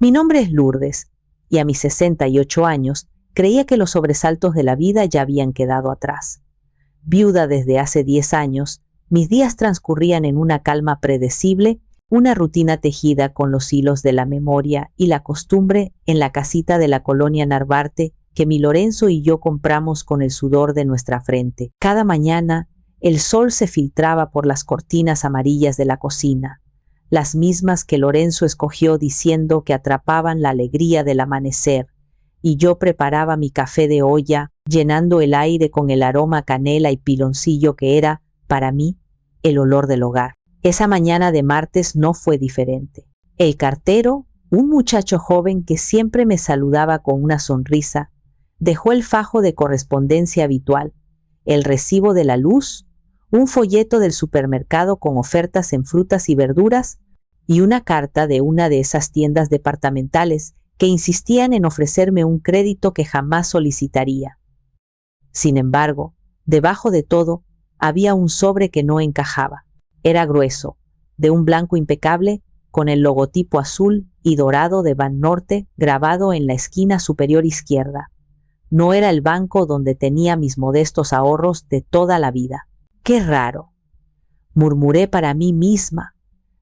Mi nombre es Lourdes, y a mis 68 años creía que los sobresaltos de la vida ya habían quedado atrás. Viuda desde hace 10 años, mis días transcurrían en una calma predecible, una rutina tejida con los hilos de la memoria y la costumbre en la casita de la colonia Narvarte que mi Lorenzo y yo compramos con el sudor de nuestra frente. Cada mañana, el sol se filtraba por las cortinas amarillas de la cocina, las mismas que Lorenzo escogió diciendo que atrapaban la alegría del amanecer, y yo preparaba mi café de olla, llenando el aire con el aroma a canela y piloncillo que era, para mí, el olor del hogar. Esa mañana de martes no fue diferente. El cartero, un muchacho joven que siempre me saludaba con una sonrisa, dejó el fajo de correspondencia habitual, el recibo de la luz, un folleto del supermercado con ofertas en frutas y verduras y una carta de una de esas tiendas departamentales que insistían en ofrecerme un crédito que jamás solicitaría. Sin embargo, debajo de todo, había un sobre que no encajaba. Era grueso, de un blanco impecable, con el logotipo azul y dorado de Banorte grabado en la esquina superior izquierda. No era el banco donde tenía mis modestos ahorros de toda la vida. ¡Qué raro!, murmuré para mí misma,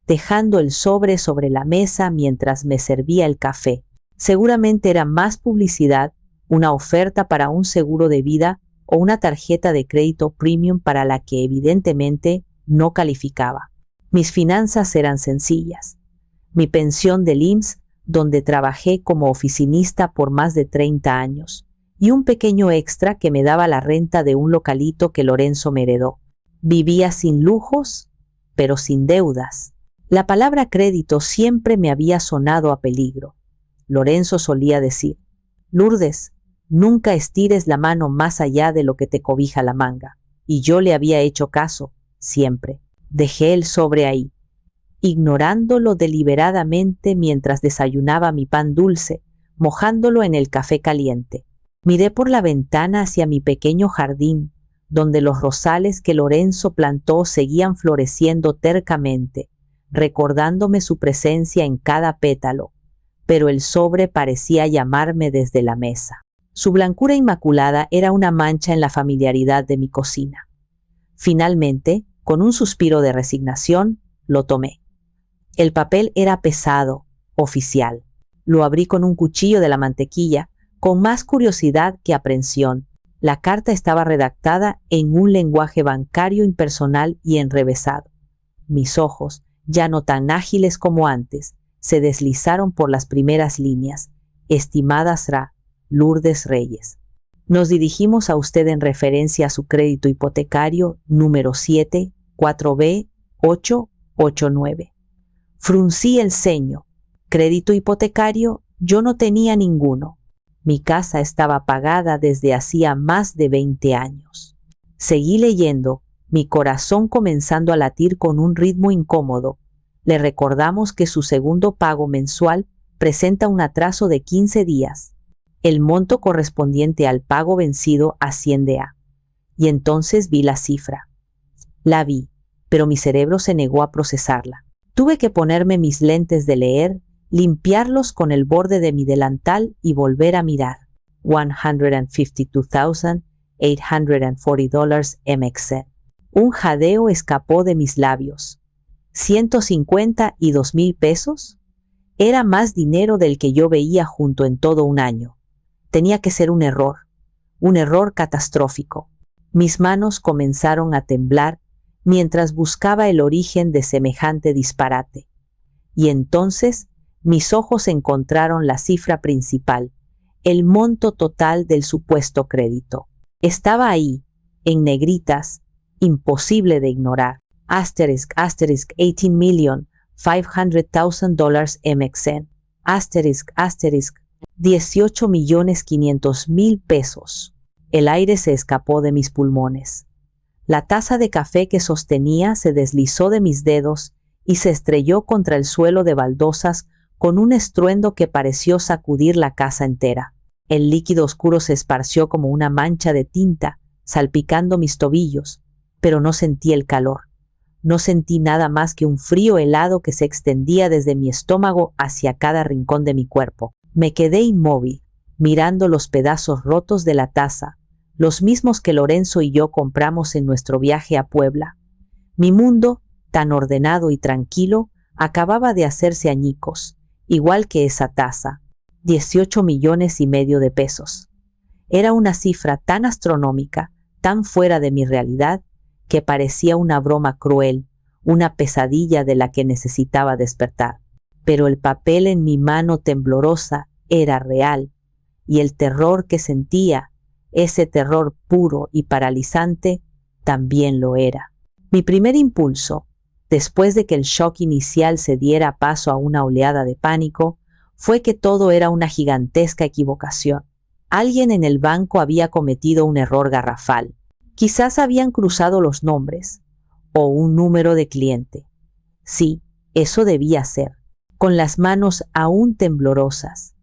dejando el sobre la mesa mientras me servía el café. Seguramente era más publicidad, una oferta para un seguro de vida o una tarjeta de crédito premium para la que evidentemente no calificaba. Mis finanzas eran sencillas. Mi pensión del IMSS, donde trabajé como oficinista por más de 30 años, y un pequeño extra que me daba la renta de un localito que Lorenzo me heredó. Vivía sin lujos, pero sin deudas. La palabra crédito siempre me había sonado a peligro. Lorenzo solía decir: Lourdes, nunca estires la mano más allá de lo que te cobija la manga. Y yo le había hecho caso, siempre. Dejé el sobre ahí, ignorándolo deliberadamente mientras desayunaba mi pan dulce, mojándolo en el café caliente. Miré por la ventana hacia mi pequeño jardín, donde los rosales que Lorenzo plantó seguían floreciendo tercamente, recordándome su presencia en cada pétalo, pero el sobre parecía llamarme desde la mesa. Su blancura inmaculada era una mancha en la familiaridad de mi cocina. Finalmente, con un suspiro de resignación, lo tomé. El papel era pesado, oficial. Lo abrí con un cuchillo de la mantequilla, con más curiosidad que aprensión. La carta estaba redactada en un lenguaje bancario impersonal y enrevesado. Mis ojos, ya no tan ágiles como antes, se deslizaron por las primeras líneas. Estimada Sra. Lourdes Reyes, nos dirigimos a usted en referencia a su crédito hipotecario número 74B889. Fruncí el ceño. Crédito hipotecario, yo no tenía ninguno. Mi casa estaba pagada desde hacía más de 20 años. Seguí leyendo, mi corazón comenzando a latir con un ritmo incómodo. Le recordamos que su segundo pago mensual presenta un atraso de 15 días. El monto correspondiente al pago vencido asciende a... Y entonces vi la cifra. La vi, pero mi cerebro se negó a procesarla. Tuve que ponerme mis lentes de leer, limpiarlos con el borde de mi delantal y volver a mirar. $152,840 MXN. Un jadeo escapó de mis labios. ¿152,000 pesos? Era más dinero del que yo veía junto en todo un año. Tenía que ser un error catastrófico. Mis manos comenzaron a temblar mientras buscaba el origen de semejante disparate. Y entonces mis ojos encontraron la cifra principal, el monto total del supuesto crédito. Estaba ahí, en negritas, imposible de ignorar. $18,500,000 MXN. $18,500,000 pesos. El aire se escapó de mis pulmones. La taza de café que sostenía se deslizó de mis dedos y se estrelló contra el suelo de baldosas con un estruendo que pareció sacudir la casa entera. El líquido oscuro se esparció como una mancha de tinta, salpicando mis tobillos, pero no sentí el calor. no sentí nada más que un frío helado que se extendía desde mi estómago hacia cada rincón de mi cuerpo. Me quedé inmóvil, mirando los pedazos rotos de la taza, los mismos que Lorenzo y yo compramos en nuestro viaje a Puebla. Mi mundo, tan ordenado y tranquilo, acababa de hacerse añicos, igual que esa taza. 18,5 millones de pesos. Era una cifra tan astronómica, tan fuera de mi realidad, que parecía una broma cruel, una pesadilla de la que necesitaba despertar. Pero el papel en mi mano temblorosa era real, y el terror que sentía, ese terror puro y paralizante, también lo era. Mi primer impulso, después de que el shock inicial se diera paso a una oleada de pánico, fue que todo era una gigantesca equivocación. Alguien en el banco había cometido un error garrafal. Quizás habían cruzado los nombres o un número de cliente. Sí, eso debía ser. Con las manos aún temblorosas,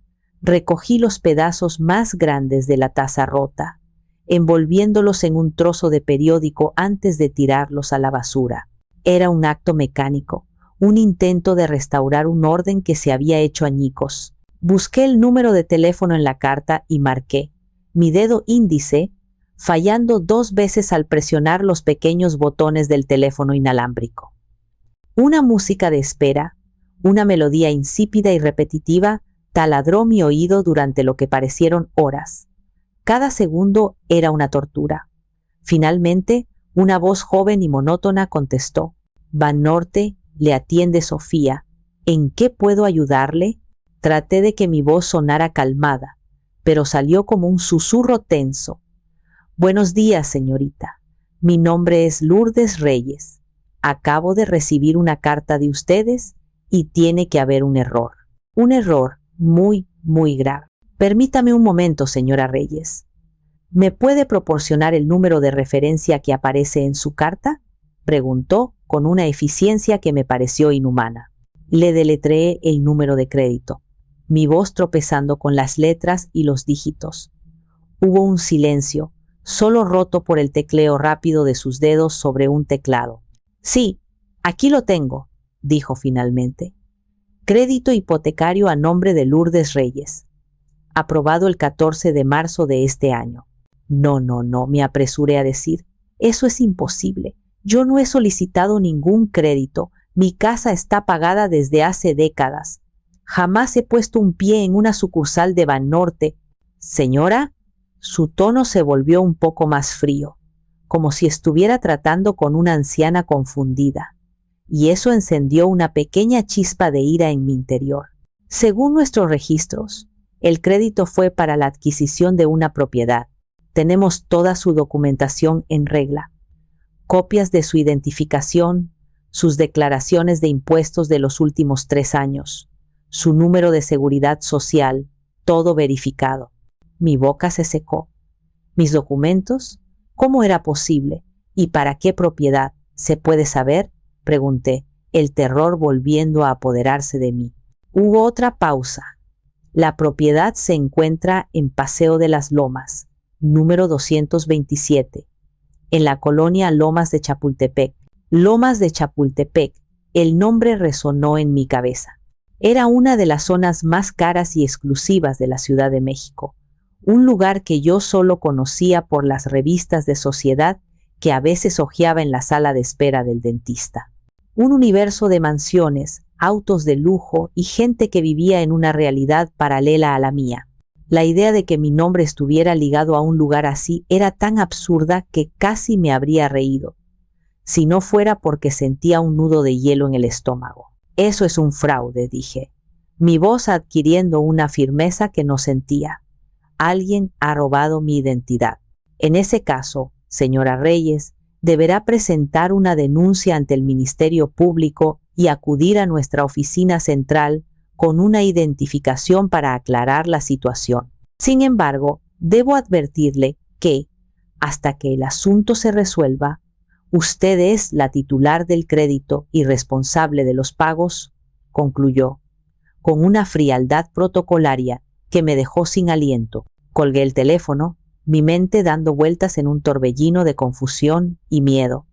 recogí los pedazos más grandes de la taza rota, envolviéndolos en un trozo de periódico antes de tirarlos a la basura. Era un acto mecánico, un intento de restaurar un orden que se había hecho añicos. Busqué el número de teléfono en la carta y marqué. Mi dedo índice, fallando 2 veces al presionar los pequeños botones del teléfono inalámbrico. Una música de espera, una melodía insípida y repetitiva, taladró mi oído durante lo que parecieron horas. Cada segundo era una tortura. Finalmente, una voz joven y monótona contestó: «Banorte, le atiende Sofía. ¿En qué puedo ayudarle?». Traté de que mi voz sonara calmada, pero salió como un susurro tenso. «Buenos días, señorita. Mi nombre es Lourdes Reyes. Acabo de recibir una carta de ustedes y tiene que haber un error. Un error muy, muy grave. Permítame un momento, señora Reyes. ¿Me puede proporcionar el número de referencia que aparece en su carta?», preguntó con una eficiencia que me pareció inhumana. Le deletreé el número de crédito, mi voz tropezando con las letras y los dígitos. Hubo un silencio, solo roto por el tecleo rápido de sus dedos sobre un teclado. «Sí, aquí lo tengo», dijo finalmente. «Crédito hipotecario a nombre de Lourdes Reyes. Aprobado el 14 de marzo de este año». No, me apresuré a decir. «Eso es imposible. Yo no he solicitado ningún crédito. Mi casa está pagada desde hace décadas. Jamás he puesto un pie en una sucursal de Banorte». «Señora», su tono se volvió un poco más frío, como si estuviera tratando con una anciana confundida, y eso encendió una pequeña chispa de ira en mi interior. «Según nuestros registros, el crédito fue para la adquisición de una propiedad. Tenemos toda su documentación en regla, copias de su identificación, sus declaraciones de impuestos de los últimos 3 años, su número de seguridad social, todo verificado». Mi boca se secó. ¿Mis documentos? ¿Cómo era posible? ¿Y para qué propiedad? ¿Se puede saber?, pregunté, el terror volviendo a apoderarse de mí. Hubo otra pausa. «La propiedad se encuentra en Paseo de las Lomas, número 227, en la colonia Lomas de Chapultepec». Lomas de Chapultepec, el nombre resonó en mi cabeza. Era una de las zonas más caras y exclusivas de la Ciudad de México, un lugar que yo solo conocía por las revistas de sociedad que a veces hojeaba en la sala de espera del dentista. Un universo de mansiones, autos de lujo y gente que vivía en una realidad paralela a la mía. La idea de que mi nombre estuviera ligado a un lugar así era tan absurda que casi me habría reído, si no fuera porque sentía un nudo de hielo en el estómago. «Eso es un fraude», dije, mi voz adquiriendo una firmeza que no sentía. «Alguien ha robado mi identidad. En ese caso, señora Reyes, deberá presentar una denuncia ante el Ministerio Público y acudir a nuestra oficina central con una identificación para aclarar la situación. Sin embargo, debo advertirle que, hasta que el asunto se resuelva, usted es la titular del crédito y responsable de los pagos», concluyó, con una frialdad protocolaria que me dejó sin aliento. Colgué el teléfono, mi mente dando vueltas en un torbellino de confusión y miedo.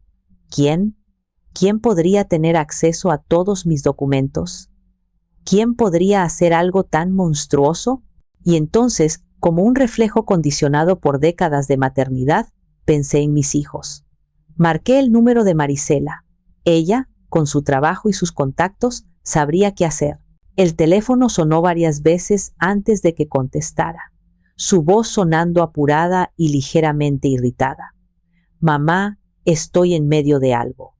¿Quién? ¿Quién podría tener acceso a todos mis documentos? ¿Quién podría hacer algo tan monstruoso? Y entonces, como un reflejo condicionado por décadas de maternidad, pensé en mis hijos. Marqué el número de Marisela. Ella, con su trabajo y sus contactos, sabría qué hacer. El teléfono sonó varias veces antes de que contestara, su voz sonando apurada y ligeramente irritada. Mamá, estoy en medio de algo.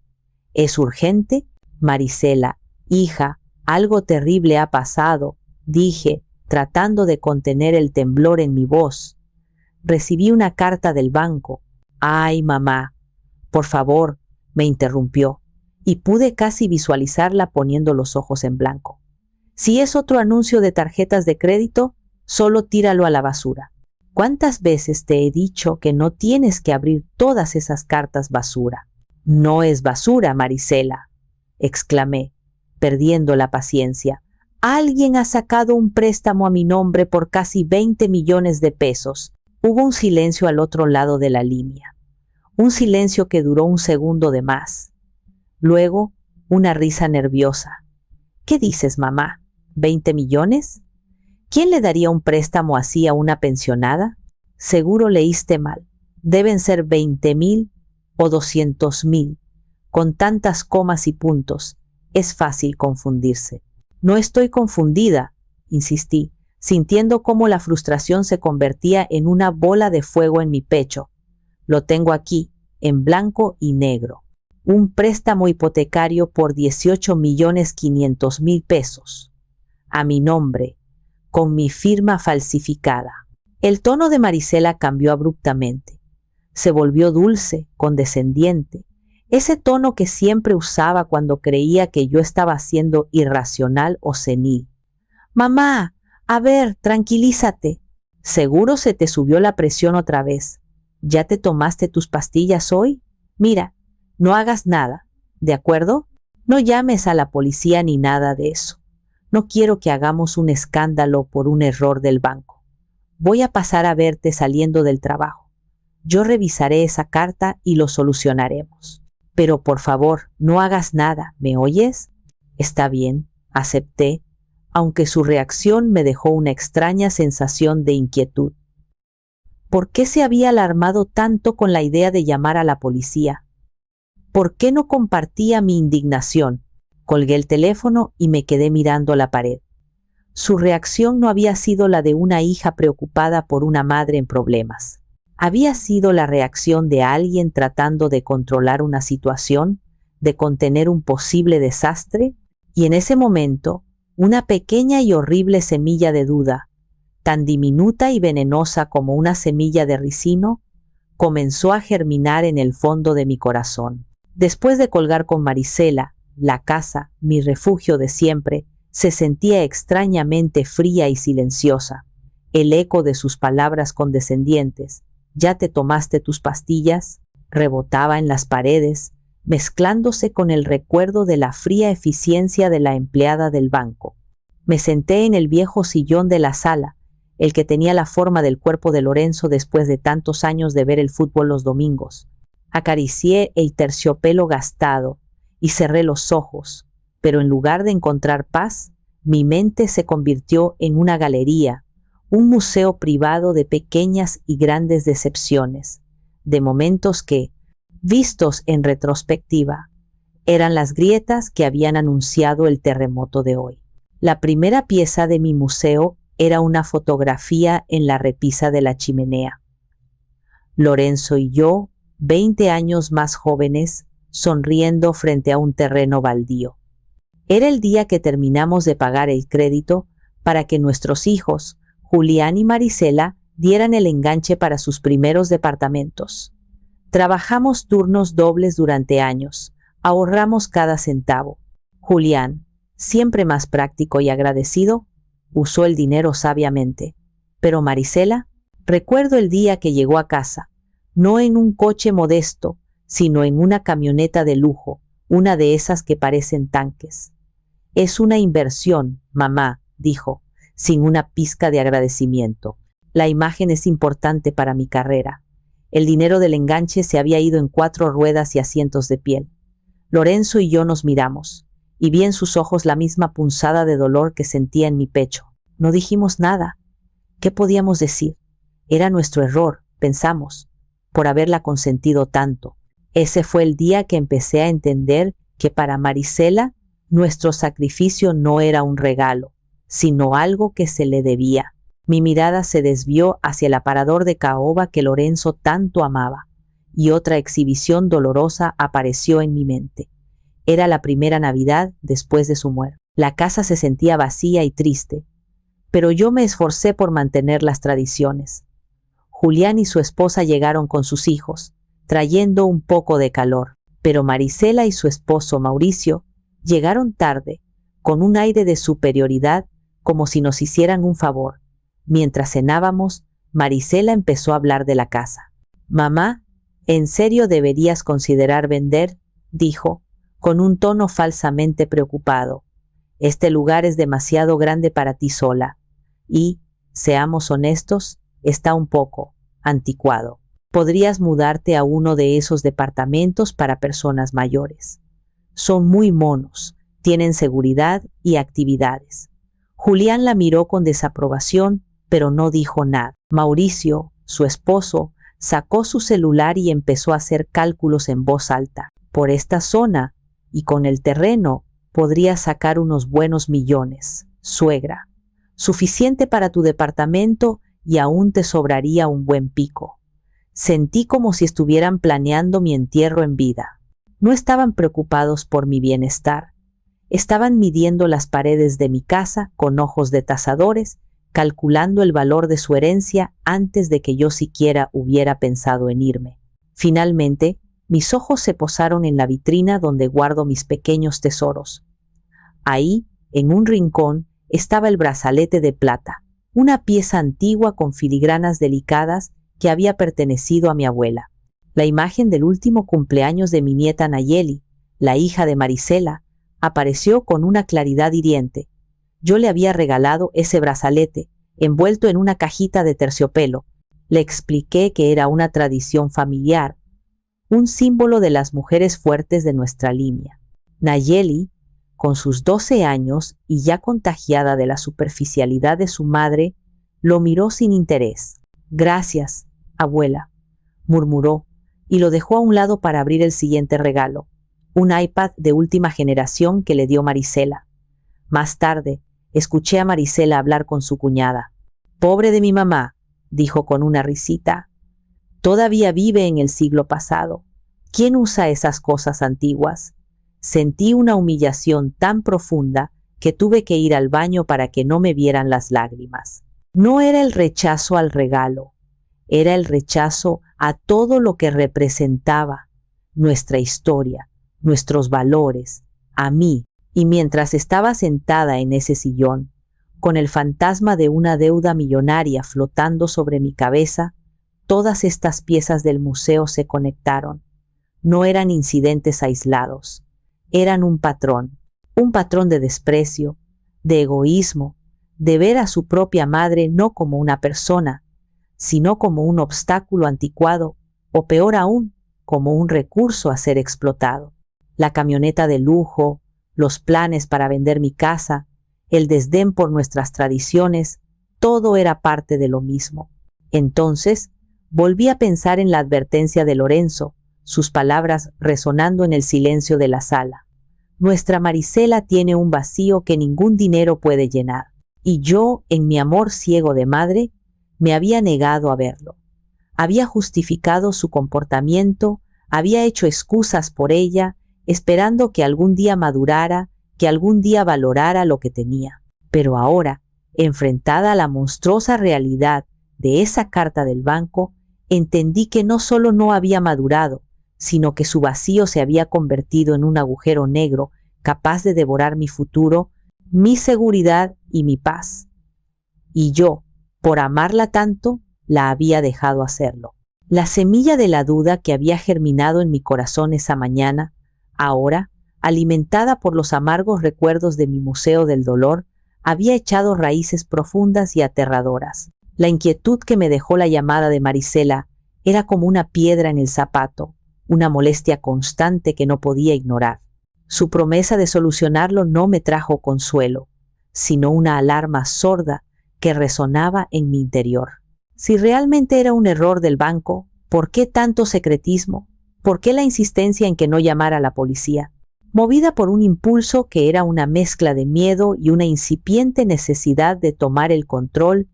¿Es urgente? Marisela, hija, algo terrible ha pasado, dije, tratando de contener el temblor en mi voz. Recibí una carta del banco. Ay, mamá, por favor, me interrumpió, y pude casi visualizarla poniendo los ojos en blanco. Si es otro anuncio de tarjetas de crédito, solo tíralo a la basura. ¿Cuántas veces te he dicho que no tienes que abrir todas esas cartas basura? No es basura, Marisela, exclamé, perdiendo la paciencia. Alguien ha sacado un préstamo a mi nombre por casi 20 millones de pesos. Hubo un silencio al otro lado de la línea. Un silencio que duró un segundo de más. Luego, una risa nerviosa. ¿Qué dices, mamá? ¿20 millones? ¿Quién le daría un préstamo así a una pensionada? Seguro leíste mal. Deben ser 20,000 o 200,000. Con tantas comas y puntos, es fácil confundirse. No estoy confundida, insistí, sintiendo cómo la frustración se convertía en una bola de fuego en mi pecho. Lo tengo aquí, en blanco y negro. Un préstamo hipotecario por 18,500,000 pesos. A mi nombre, con mi firma falsificada. El tono de Marisela cambió abruptamente. Se volvió dulce, condescendiente, ese tono que siempre usaba cuando creía que yo estaba siendo irracional o senil. Mamá, a ver, tranquilízate. Seguro se te subió la presión otra vez. ¿Ya te tomaste tus pastillas hoy? Mira, no hagas nada, ¿de acuerdo? No llames a la policía ni nada de eso. No quiero que hagamos un escándalo por un error del banco. Voy a pasar a verte saliendo del trabajo. Yo revisaré esa carta y lo solucionaremos. Pero por favor, no hagas nada, ¿me oyes? Está bien, acepté, aunque su reacción me dejó una extraña sensación de inquietud. ¿Por qué se había alarmado tanto con la idea de llamar a la policía? ¿Por qué no compartía mi indignación? Colgué el teléfono y me quedé mirando la pared. Su reacción no había sido la de una hija preocupada por una madre en problemas. Había sido la reacción de alguien tratando de controlar una situación, de contener un posible desastre, y en ese momento, una pequeña y horrible semilla de duda, tan diminuta y venenosa como una semilla de ricino, comenzó a germinar en el fondo de mi corazón. Después de colgar con Marisela, la casa, mi refugio de siempre, se sentía extrañamente fría y silenciosa. El eco de sus palabras condescendientes, ¿ya te tomaste tus pastillas?, rebotaba en las paredes, mezclándose con el recuerdo de la fría eficiencia de la empleada del banco. Me senté en el viejo sillón de la sala, el que tenía la forma del cuerpo de Lorenzo después de tantos años de ver el fútbol los domingos. Acaricié el terciopelo gastado y cerré los ojos, pero en lugar de encontrar paz, mi mente se convirtió en una galería, un museo privado de pequeñas y grandes decepciones, de momentos que, vistos en retrospectiva, eran las grietas que habían anunciado el terremoto de hoy. La primera pieza de mi museo era una fotografía en la repisa de la chimenea. Lorenzo y yo, 20 años más jóvenes, sonriendo frente a un terreno baldío. Era el día que terminamos de pagar el crédito para que nuestros hijos, Julián y Marisela, dieran el enganche para sus primeros departamentos. Trabajamos turnos dobles durante años, ahorramos cada centavo. Julián, siempre más práctico y agradecido, usó el dinero sabiamente. Pero Marisela, recuerdo el día que llegó a casa, no en un coche modesto, sino en una camioneta de lujo, una de esas que parecen tanques. Es una inversión, mamá, dijo, sin una pizca de agradecimiento. La imagen es importante para mi carrera. El dinero del enganche se había ido en 4 ruedas y asientos de piel. Lorenzo y yo nos miramos, y vi en sus ojos la misma punzada de dolor que sentía en mi pecho. No dijimos nada. ¿Qué podíamos decir? Era nuestro error, pensamos, por haberla consentido tanto. Ese fue el día que empecé a entender que para Marisela nuestro sacrificio no era un regalo, sino algo que se le debía. Mi mirada se desvió hacia el aparador de caoba que Lorenzo tanto amaba, y otra exhibición dolorosa apareció en mi mente. Era la primera Navidad después de su muerte. La casa se sentía vacía y triste, pero yo me esforcé por mantener las tradiciones. Julián y su esposa llegaron con sus hijos, trayendo un poco de calor, pero Marisela y su esposo Mauricio llegaron tarde, con un aire de superioridad, como si nos hicieran un favor. Mientras cenábamos, Marisela empezó a hablar de la casa. «Mamá, ¿en serio deberías considerar vender?», dijo, con un tono falsamente preocupado. «Este lugar es demasiado grande para ti sola, y, seamos honestos, está un poco anticuado. Podrías mudarte a uno de esos departamentos para personas mayores. Son muy monos, tienen seguridad y actividades». Julián la miró con desaprobación, pero no dijo nada. Mauricio, su esposo, sacó su celular y empezó a hacer cálculos en voz alta. «Por esta zona y con el terreno podrías sacar unos buenos millones, suegra. Suficiente para tu departamento y aún te sobraría un buen pico». Sentí como si estuvieran planeando mi entierro en vida. No estaban preocupados por mi bienestar. Estaban midiendo las paredes de mi casa con ojos de tasadores, calculando el valor de su herencia antes de que yo siquiera hubiera pensado en irme. Finalmente, mis ojos se posaron en la vitrina donde guardo mis pequeños tesoros. Ahí, en un rincón, estaba el brazalete de plata, una pieza antigua con filigranas delicadas que había pertenecido a mi abuela. La imagen del último cumpleaños de mi nieta Nayeli, la hija de Marisela, apareció con una claridad hiriente. Yo le había regalado ese brazalete, envuelto en una cajita de terciopelo. Le expliqué que era una tradición familiar, un símbolo de las mujeres fuertes de nuestra línea. Nayeli, con sus 12 años y ya contagiada de la superficialidad de su madre, lo miró sin interés. «Gracias, abuela», murmuró, y lo dejó a un lado para abrir el siguiente regalo, un iPad de última generación que le dio Marisela. Más tarde, escuché a Marisela hablar con su cuñada. «Pobre de mi mamá», dijo con una risita. «Todavía vive en el siglo pasado. ¿Quién usa esas cosas antiguas?». Sentí una humillación tan profunda que tuve que ir al baño para que no me vieran las lágrimas. No era el rechazo al regalo, era el rechazo a todo lo que representaba nuestra historia, nuestros valores, a mí. Y mientras estaba sentada en ese sillón, con el fantasma de una deuda millonaria flotando sobre mi cabeza, todas estas piezas del museo se conectaron. No eran incidentes aislados, eran un patrón de desprecio, de egoísmo, de ver a su propia madre no como una persona, sino como un obstáculo anticuado, o peor aún, como un recurso a ser explotado. La camioneta de lujo, los planes para vender mi casa, el desdén por nuestras tradiciones, todo era parte de lo mismo. Entonces, volví a pensar en la advertencia de Lorenzo, sus palabras resonando en el silencio de la sala. Nuestra Marisela tiene un vacío que ningún dinero puede llenar, y yo, en mi amor ciego de madre, me había negado a verlo. Había justificado su comportamiento, había hecho excusas por ella, esperando que algún día madurara, que algún día valorara lo que tenía. Pero ahora, enfrentada a la monstruosa realidad de esa carta del banco, entendí que no solo no había madurado, sino que su vacío se había convertido en un agujero negro capaz de devorar mi futuro, mi seguridad y mi paz. Y yo, por amarla tanto, la había dejado hacerlo. La semilla de la duda que había germinado en mi corazón esa mañana, ahora, alimentada por los amargos recuerdos de mi museo del dolor, había echado raíces profundas y aterradoras. La inquietud que me dejó la llamada de Marisela era como una piedra en el zapato, una molestia constante que no podía ignorar. Su promesa de solucionarlo no me trajo consuelo, sino una alarma sorda que resonaba en mi interior. Si realmente era un error del banco, ¿por qué tanto secretismo? ¿Por qué la insistencia en que no llamara a la policía? Movida por un impulso que era una mezcla de miedo y una incipiente necesidad de tomar el control,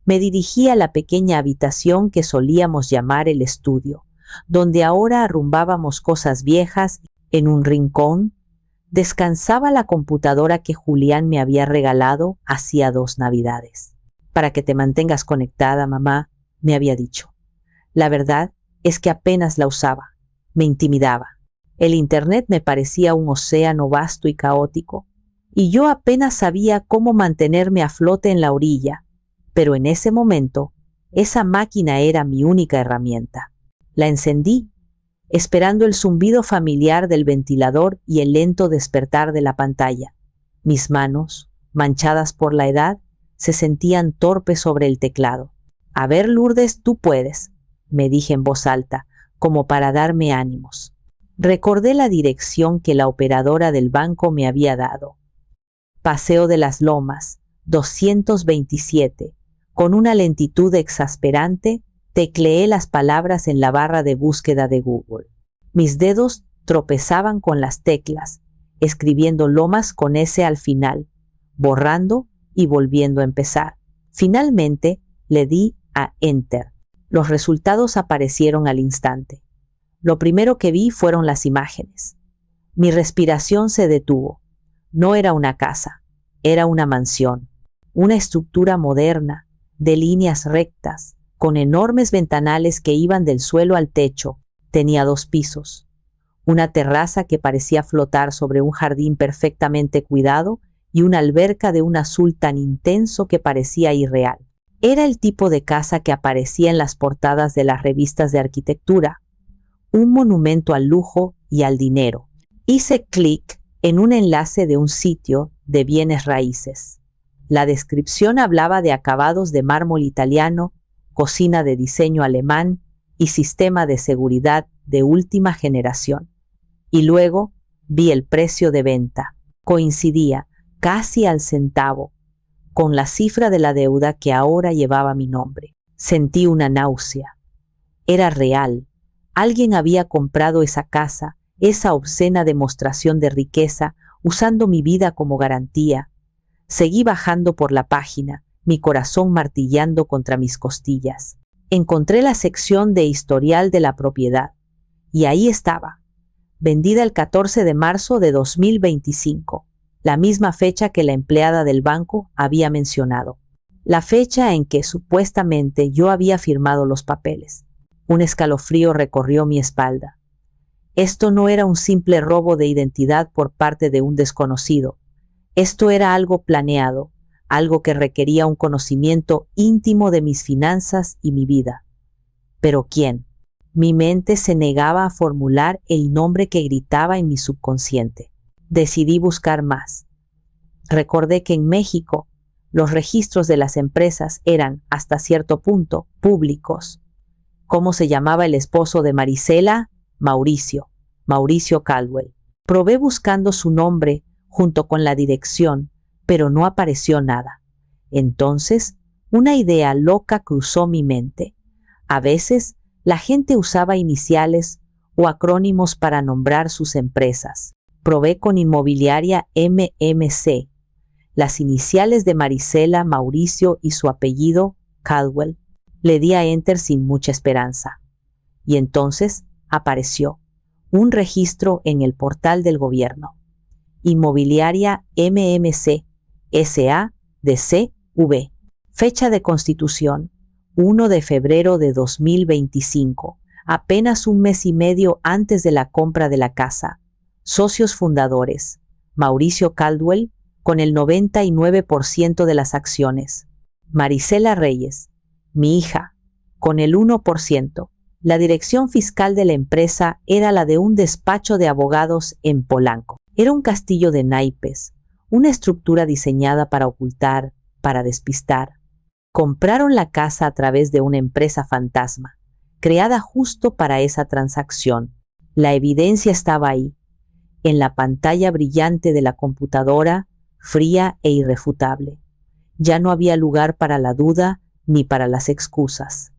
me dirigí a la pequeña habitación que solíamos llamar el estudio, donde ahora arrumbábamos cosas viejas. En un rincón descansaba la computadora que Julián me había regalado hacía 2 navidades. Para que te mantengas conectada, mamá, me había dicho. La verdad es que apenas la usaba. Me intimidaba. El Internet me parecía un océano vasto y caótico, y yo apenas sabía cómo mantenerme a flote en la orilla, pero en ese momento, esa máquina era mi única herramienta. La encendí, esperando el zumbido familiar del ventilador y el lento despertar de la pantalla. Mis manos, manchadas por la edad, se sentían torpes sobre el teclado. A ver, Lourdes, tú puedes, me dije en voz alta, como para darme ánimos. Recordé la dirección que la operadora del banco me había dado. Paseo de las Lomas, 227. Con una lentitud exasperante, tecleé las palabras en la barra de búsqueda de Google. Mis dedos tropezaban con las teclas, escribiendo Lomas con S al final, borrando y volviendo a empezar. Finalmente, le di a Enter. Los resultados aparecieron al instante. Lo primero que vi fueron las imágenes. Mi respiración se detuvo. No era una casa, era una mansión, una estructura moderna, de líneas rectas, con enormes ventanales que iban del suelo al techo. Tenía 2 pisos, una terraza que parecía flotar sobre un jardín perfectamente cuidado y una alberca de un azul tan intenso que parecía irreal. Era el tipo de casa que aparecía en las portadas de las revistas de arquitectura, un monumento al lujo y al dinero. Hice clic en un enlace de un sitio de bienes raíces. La descripción hablaba de acabados de mármol italiano, cocina de diseño alemán y sistema de seguridad de última generación. Y luego vi el precio de venta. Coincidía casi al centavo con la cifra de la deuda que ahora llevaba mi nombre. Sentí una náusea. Era real. Alguien había comprado esa casa, esa obscena demostración de riqueza, usando mi vida como garantía. Seguí bajando por la página, mi corazón martillando contra mis costillas. Encontré la sección de historial de la propiedad, y ahí estaba, vendida el 14 de marzo de 2025, la misma fecha que la empleada del banco había mencionado, la fecha en que supuestamente yo había firmado los papeles. Un escalofrío recorrió mi espalda. Esto no era un simple robo de identidad por parte de un desconocido. Esto era algo planeado, algo que requería un conocimiento íntimo de mis finanzas y mi vida. ¿Pero quién? Mi mente se negaba a formular el nombre que gritaba en mi subconsciente. Decidí buscar más. Recordé que en México los registros de las empresas eran, hasta cierto punto, públicos. ¿Cómo se llamaba el esposo de Marisela? Mauricio Caldwell. Probé buscando su nombre junto con la dirección, pero no apareció nada. Entonces, una idea loca cruzó mi mente. A veces, la gente usaba iniciales o acrónimos para nombrar sus empresas. Probé con Inmobiliaria MMC, las iniciales de Marisela, Mauricio y su apellido, Caldwell. Le di a Enter sin mucha esperanza. Y entonces apareció un registro en el portal del gobierno. Inmobiliaria MMC, SA de CV. Fecha de constitución, 1 de febrero de 2025, apenas un mes y medio antes de la compra de la casa. Socios fundadores, Mauricio Caldwell, con el 99% de las acciones. Marisela Reyes, mi hija, con el 1%. La dirección fiscal de la empresa era la de un despacho de abogados en Polanco. Era un castillo de naipes, una estructura diseñada para ocultar, para despistar. Compraron la casa a través de una empresa fantasma, creada justo para esa transacción. La evidencia estaba ahí, en la pantalla brillante de la computadora, fría e irrefutable. Ya no había lugar para la duda ni para las excusas.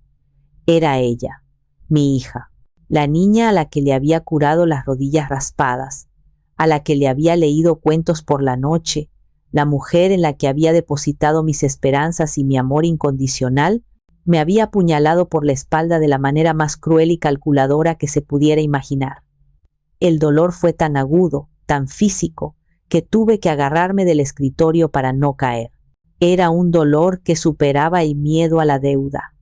Era ella, mi hija, la niña a la que le había curado las rodillas raspadas, a la que le había leído cuentos por la noche, la mujer en la que había depositado mis esperanzas y mi amor incondicional, me había apuñalado por la espalda de la manera más cruel y calculadora que se pudiera imaginar. El dolor fue tan agudo, tan físico, que tuve que agarrarme del escritorio para no caer. Era un dolor que superaba el miedo a la deuda.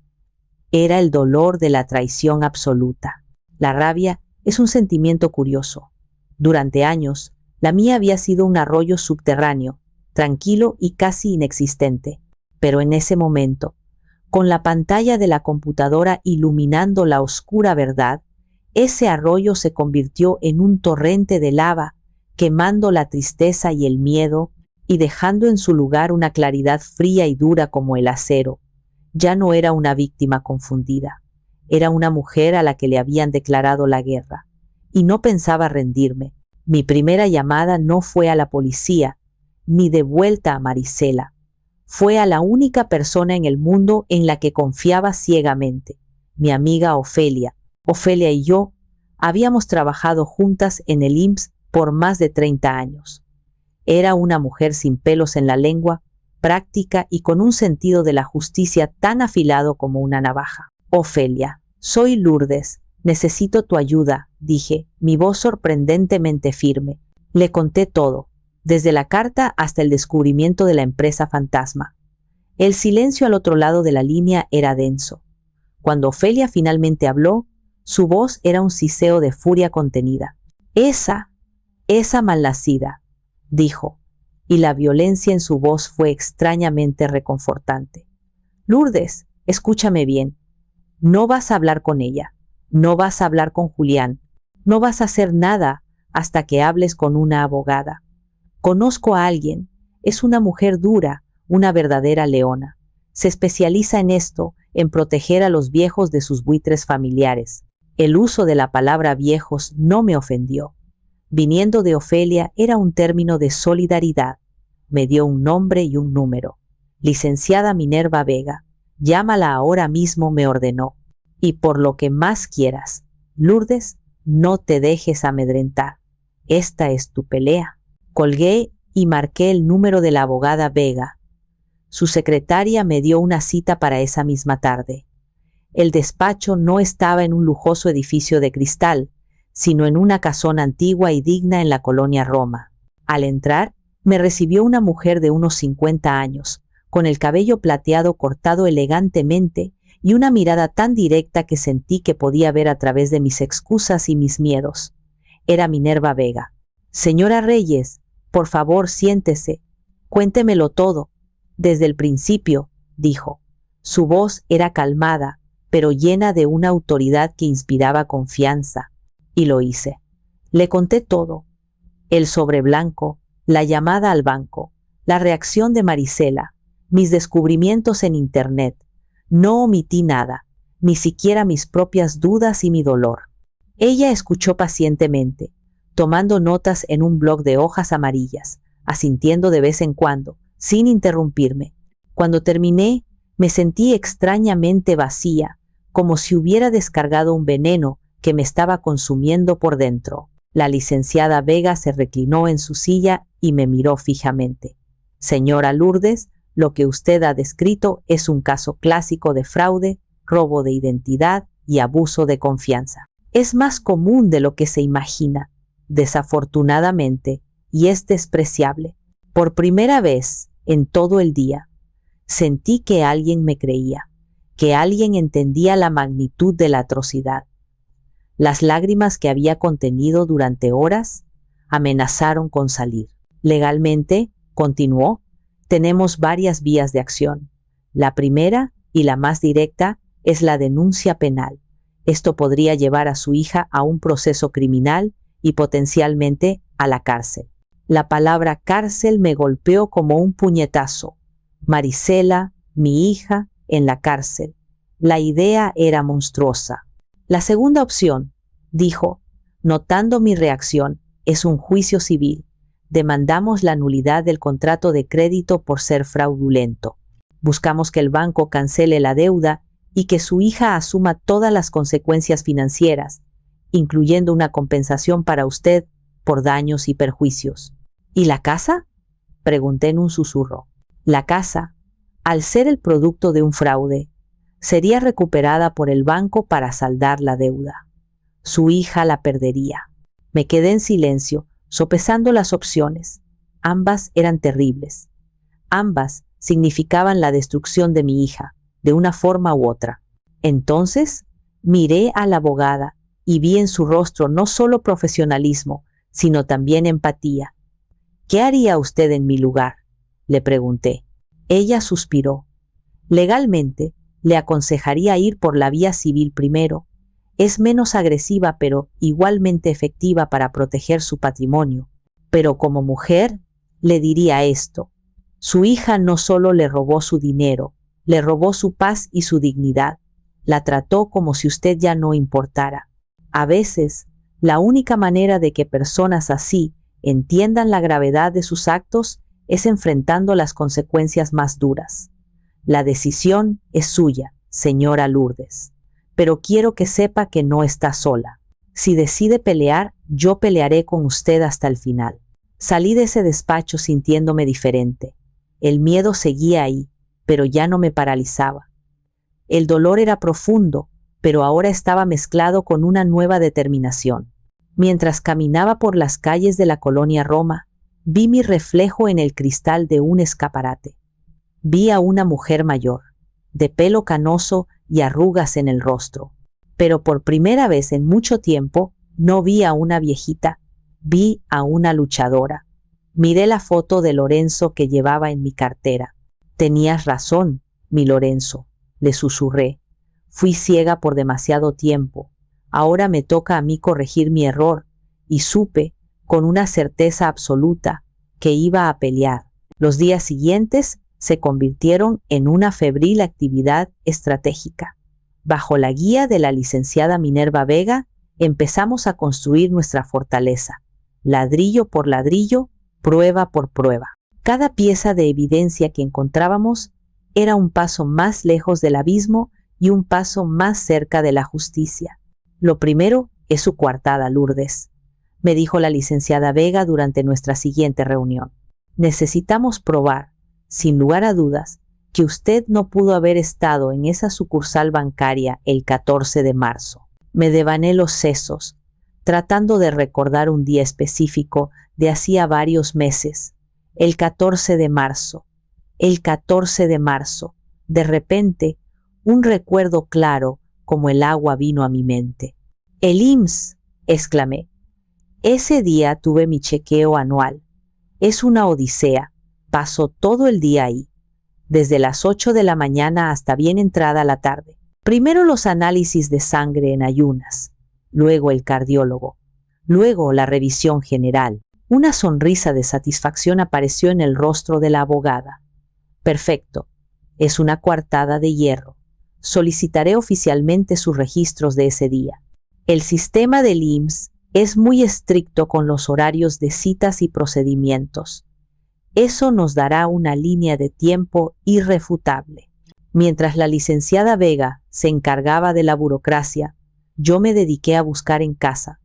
Era el dolor de la traición absoluta. La rabia es un sentimiento curioso. Durante años, la mía había sido un arroyo subterráneo, tranquilo y casi inexistente. Pero en ese momento, con la pantalla de la computadora iluminando la oscura verdad, ese arroyo se convirtió en un torrente de lava, quemando la tristeza y el miedo y dejando en su lugar una claridad fría y dura como el acero. Ya no era una víctima confundida. Era una mujer a la que le habían declarado la guerra. Y no pensaba rendirme. Mi primera llamada no fue a la policía, ni de vuelta a Marisela. Fue a la única persona en el mundo en la que confiaba ciegamente, mi amiga Ofelia. Ofelia y yo habíamos trabajado juntas en el IMSS por más de 30 años. Era una mujer sin pelos en la lengua, práctica y con un sentido de la justicia tan afilado como una navaja. Ofelia, soy Lourdes, necesito tu ayuda, dije, mi voz sorprendentemente firme. Le conté todo, desde la carta hasta el descubrimiento de la empresa fantasma. El silencio al otro lado de la línea era denso. Cuando Ofelia finalmente habló, su voz era un siseo de furia contenida. Esa malnacida, dijo, y la violencia en su voz fue extrañamente reconfortante. Lourdes, escúchame bien. No vas a hablar con ella, no vas a hablar con Julián, no vas a hacer nada hasta que hables con una abogada. Conozco a alguien, es una mujer dura, una verdadera leona. Se especializa en esto, en proteger a los viejos de sus buitres familiares. El uso de la palabra viejos no me ofendió. Viniendo de Ofelia era un término de solidaridad. Me dio un nombre y un número. Licenciada Minerva Vega, llámala ahora mismo, me ordenó. Y por lo que más quieras, Lourdes, no te dejes amedrentar. Esta es tu pelea. Colgué y marqué el número de la abogada Vega. Su secretaria me dio una cita para esa misma tarde. El despacho no estaba en un lujoso edificio de cristal, sino en una casona antigua y digna en la colonia Roma. Al entrar, me recibió una mujer de unos 50 años, con el cabello plateado cortado elegantemente y una mirada tan directa que sentí que podía ver a través de mis excusas y mis miedos. Era Minerva Vega. Señora Reyes, por favor, siéntese. Cuéntemelo todo. Desde el principio, dijo. Su voz era calmada, pero llena de una autoridad que inspiraba confianza. Y lo hice. Le conté todo. El sobre blanco, la llamada al banco, la reacción de Marisela, mis descubrimientos en Internet. No omití nada, ni siquiera mis propias dudas y mi dolor. Ella escuchó pacientemente, tomando notas en un bloc de hojas amarillas, asintiendo de vez en cuando, sin interrumpirme. Cuando terminé, me sentí extrañamente vacía, como si hubiera descargado un veneno que me estaba consumiendo por dentro. La licenciada Vega se reclinó en su silla y me miró fijamente. Señora Lourdes, lo que usted ha descrito es un caso clásico de fraude, robo de identidad y abuso de confianza. Es más común de lo que se imagina, desafortunadamente, y es despreciable. Por primera vez en todo el día, sentí que alguien me creía, que alguien entendía la magnitud de la atrocidad. Las lágrimas que había contenido durante horas amenazaron con salir. Legalmente, continuó, tenemos varias vías de acción. La primera, y la más directa, es la denuncia penal. Esto podría llevar a su hija a un proceso criminal y potencialmente a la cárcel. La palabra cárcel me golpeó como un puñetazo. Marisela, mi hija, en la cárcel. La idea era monstruosa. La segunda opción, dijo, Notando mi reacción, es un juicio civil. Demandamos la nulidad del contrato de crédito por ser fraudulento. Buscamos que el banco cancele la deuda y que su hija asuma todas las consecuencias financieras, incluyendo una compensación para usted por daños y perjuicios. ¿Y la casa?, pregunté en un susurro. La casa, al ser el producto de un fraude, sería recuperada por el banco para saldar la deuda. Su hija la perdería. Me quedé en silencio, sopesando las opciones. Ambas eran terribles. Ambas significaban la destrucción de mi hija, de una forma u otra. Entonces, miré a la abogada y vi en su rostro no solo profesionalismo, sino también empatía. ¿Qué haría usted en mi lugar?, le pregunté. Ella suspiró. Legalmente, le aconsejaría ir por la vía civil primero. Es menos agresiva pero igualmente efectiva para proteger su patrimonio. Pero como mujer, le diría esto. Su hija no solo le robó su dinero, le robó su paz y su dignidad. La trató como si usted ya no importara. A veces, la única manera de que personas así entiendan la gravedad de sus actos es enfrentando las consecuencias más duras. La decisión es suya, señora Lourdes. Pero quiero que sepa que no está sola. Si decide pelear, yo pelearé con usted hasta el final. Salí de ese despacho sintiéndome diferente. El miedo seguía ahí, pero ya no me paralizaba. El dolor era profundo, pero ahora estaba mezclado con una nueva determinación. Mientras caminaba por las calles de la colonia Roma, vi mi reflejo en el cristal de un escaparate. Vi a una mujer mayor, de pelo canoso y arrugas en el rostro. Pero por primera vez en mucho tiempo, no vi a una viejita, vi a una luchadora. Miré la foto de Lorenzo que llevaba en mi cartera. Tenías razón, mi Lorenzo, le susurré. Fui ciega por demasiado tiempo. Ahora me toca a mí corregir mi error, y supe, con una certeza absoluta, que iba a pelear. Los días siguientes se convirtieron en una febril actividad estratégica. Bajo la guía de la licenciada Minerva Vega, empezamos a construir nuestra fortaleza, ladrillo por ladrillo, prueba por prueba. Cada pieza de evidencia que encontrábamos era un paso más lejos del abismo y un paso más cerca de la justicia. Lo primero es su coartada, Lourdes, me dijo la licenciada Vega durante nuestra siguiente reunión. Necesitamos probar, sin lugar a dudas, que usted no pudo haber estado en esa sucursal bancaria el 14 de marzo. Me devané los sesos, tratando de recordar un día específico de hacía varios meses. El 14 de marzo. El 14 de marzo. De repente, un recuerdo claro como el agua vino a mi mente. «El IMSS», exclamé. Ese día tuve mi chequeo anual. Es una odisea. Paso todo el día ahí, desde las 8 de la mañana hasta bien entrada la tarde. Primero los análisis de sangre en ayunas, luego el cardiólogo, luego la revisión general. Una sonrisa de satisfacción apareció en el rostro de la abogada. Perfecto, es una coartada de hierro. Solicitaré oficialmente sus registros de ese día. El sistema del IMSS es muy estricto con los horarios de citas y procedimientos. Eso nos dará una línea de tiempo irrefutable. Mientras la licenciada Vega se encargaba de la burocracia, yo me dediqué a buscar en casa.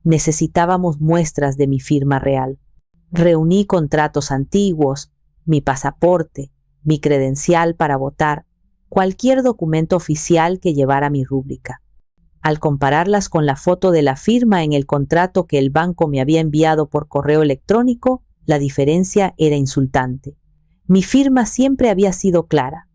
Necesitábamos muestras de mi firma real. Reuní contratos antiguos, mi pasaporte, mi credencial para votar, cualquier documento oficial que llevara mi rúbrica. Al compararlas con la foto de la firma en el contrato que el banco me había enviado por correo electrónico, la diferencia era insultante. Mi firma siempre había sido clara,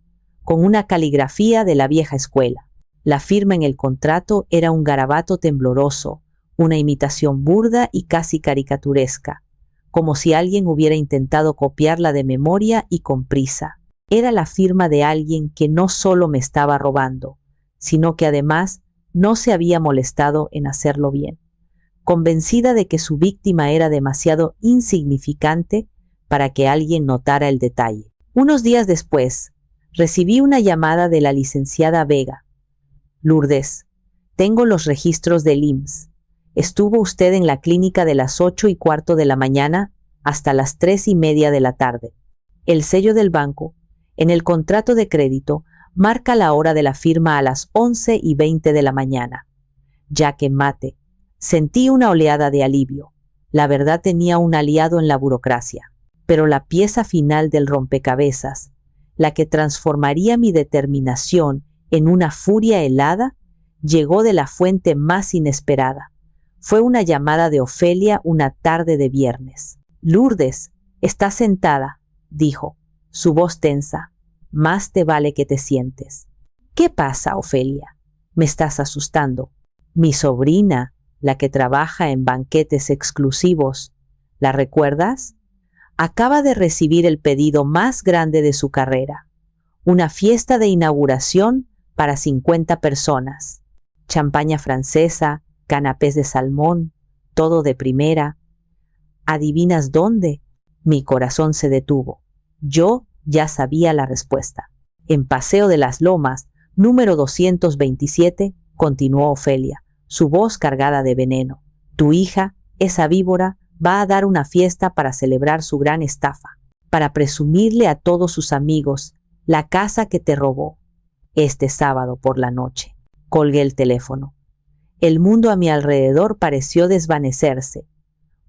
con una caligrafía de la vieja escuela. La firma en el contrato era un garabato tembloroso, una imitación burda y casi caricaturesca, como si alguien hubiera intentado copiarla de memoria y con prisa. Era la firma de alguien que no solo me estaba robando, sino que además no se había molestado en hacerlo bien, convencida de que su víctima era demasiado insignificante para que alguien notara el detalle. Unos días después, recibí una llamada de la licenciada Vega. «Lourdes, tengo los registros del IMSS. Estuvo usted en la clínica de las 8:15 de la mañana hasta las 3:30 de la tarde. El sello del banco, en el contrato de crédito, marca la hora de la firma a las 11:20 de la mañana. Jaque mate. Sentí una oleada de alivio. La verdad tenía un aliado en la burocracia. Pero la pieza final del rompecabezas, la que transformaría mi determinación en una furia helada, llegó de la fuente más inesperada. Fue una llamada de Ofelia una tarde de viernes. «Lourdes, estás sentada», dijo, su voz tensa. «Más te vale que te sientes». «¿Qué pasa, Ofelia? Me estás asustando». «Mi sobrina, la que trabaja en banquetes exclusivos, ¿la recuerdas? Acaba de recibir el pedido más grande de su carrera. Una fiesta de inauguración para 50 personas. Champaña francesa, canapés de salmón, todo de primera. ¿Adivinas dónde?» Mi corazón se detuvo. Yo ya sabía la respuesta. «En Paseo de las Lomas, número 227, continuó Ofelia, su voz cargada de veneno. «Tu hija, esa víbora, va a dar una fiesta para celebrar su gran estafa, para presumirle a todos sus amigos la casa que te robó. Este sábado por la noche». Colgué el teléfono. El mundo a mi alrededor pareció desvanecerse.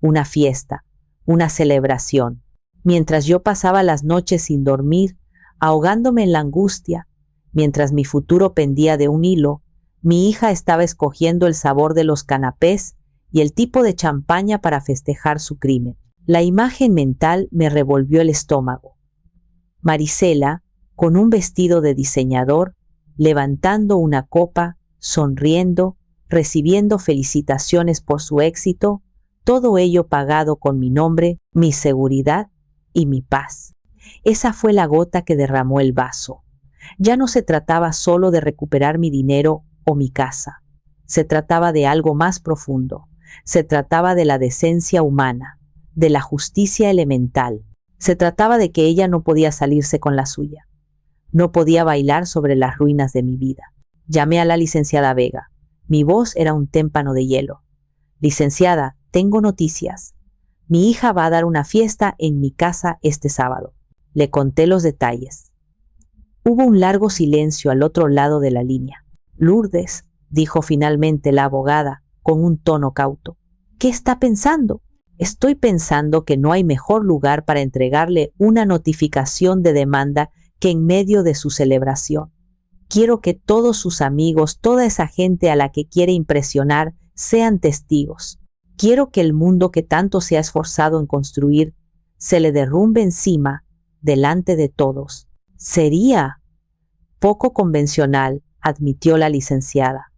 Una fiesta, una celebración. Mientras yo pasaba las noches sin dormir, ahogándome en la angustia, mientras mi futuro pendía de un hilo, mi hija estaba escogiendo el sabor de los canapés y el tipo de champaña para festejar su crimen. La imagen mental me revolvió el estómago. Marisela, con un vestido de diseñador, levantando una copa, sonriendo, recibiendo felicitaciones por su éxito, todo ello pagado con mi nombre, mi seguridad y mi paz. Esa fue la gota que derramó el vaso. Ya no se trataba solo de recuperar mi dinero o mi casa. Se trataba de algo más profundo. Se trataba de la decencia humana, de la justicia elemental. Se trataba de que ella no podía salirse con la suya. No podía bailar sobre las ruinas de mi vida. Llamé a la licenciada Vega. Mi voz era un témpano de hielo. «Licenciada, tengo noticias. Mi hija va a dar una fiesta en mi casa este sábado». Le conté los detalles. Hubo un largo silencio al otro lado de la línea. «Lourdes», dijo finalmente la abogada, con un tono cauto. «¿Qué está pensando?» «Estoy pensando que no hay mejor lugar para entregarle una notificación de demanda que en medio de su celebración. Quiero que todos sus amigos, toda esa gente a la que quiere impresionar, sean testigos. Quiero que el mundo que tanto se ha esforzado en construir se le derrumbe encima, delante de todos». «Sería poco convencional», admitió la licenciada.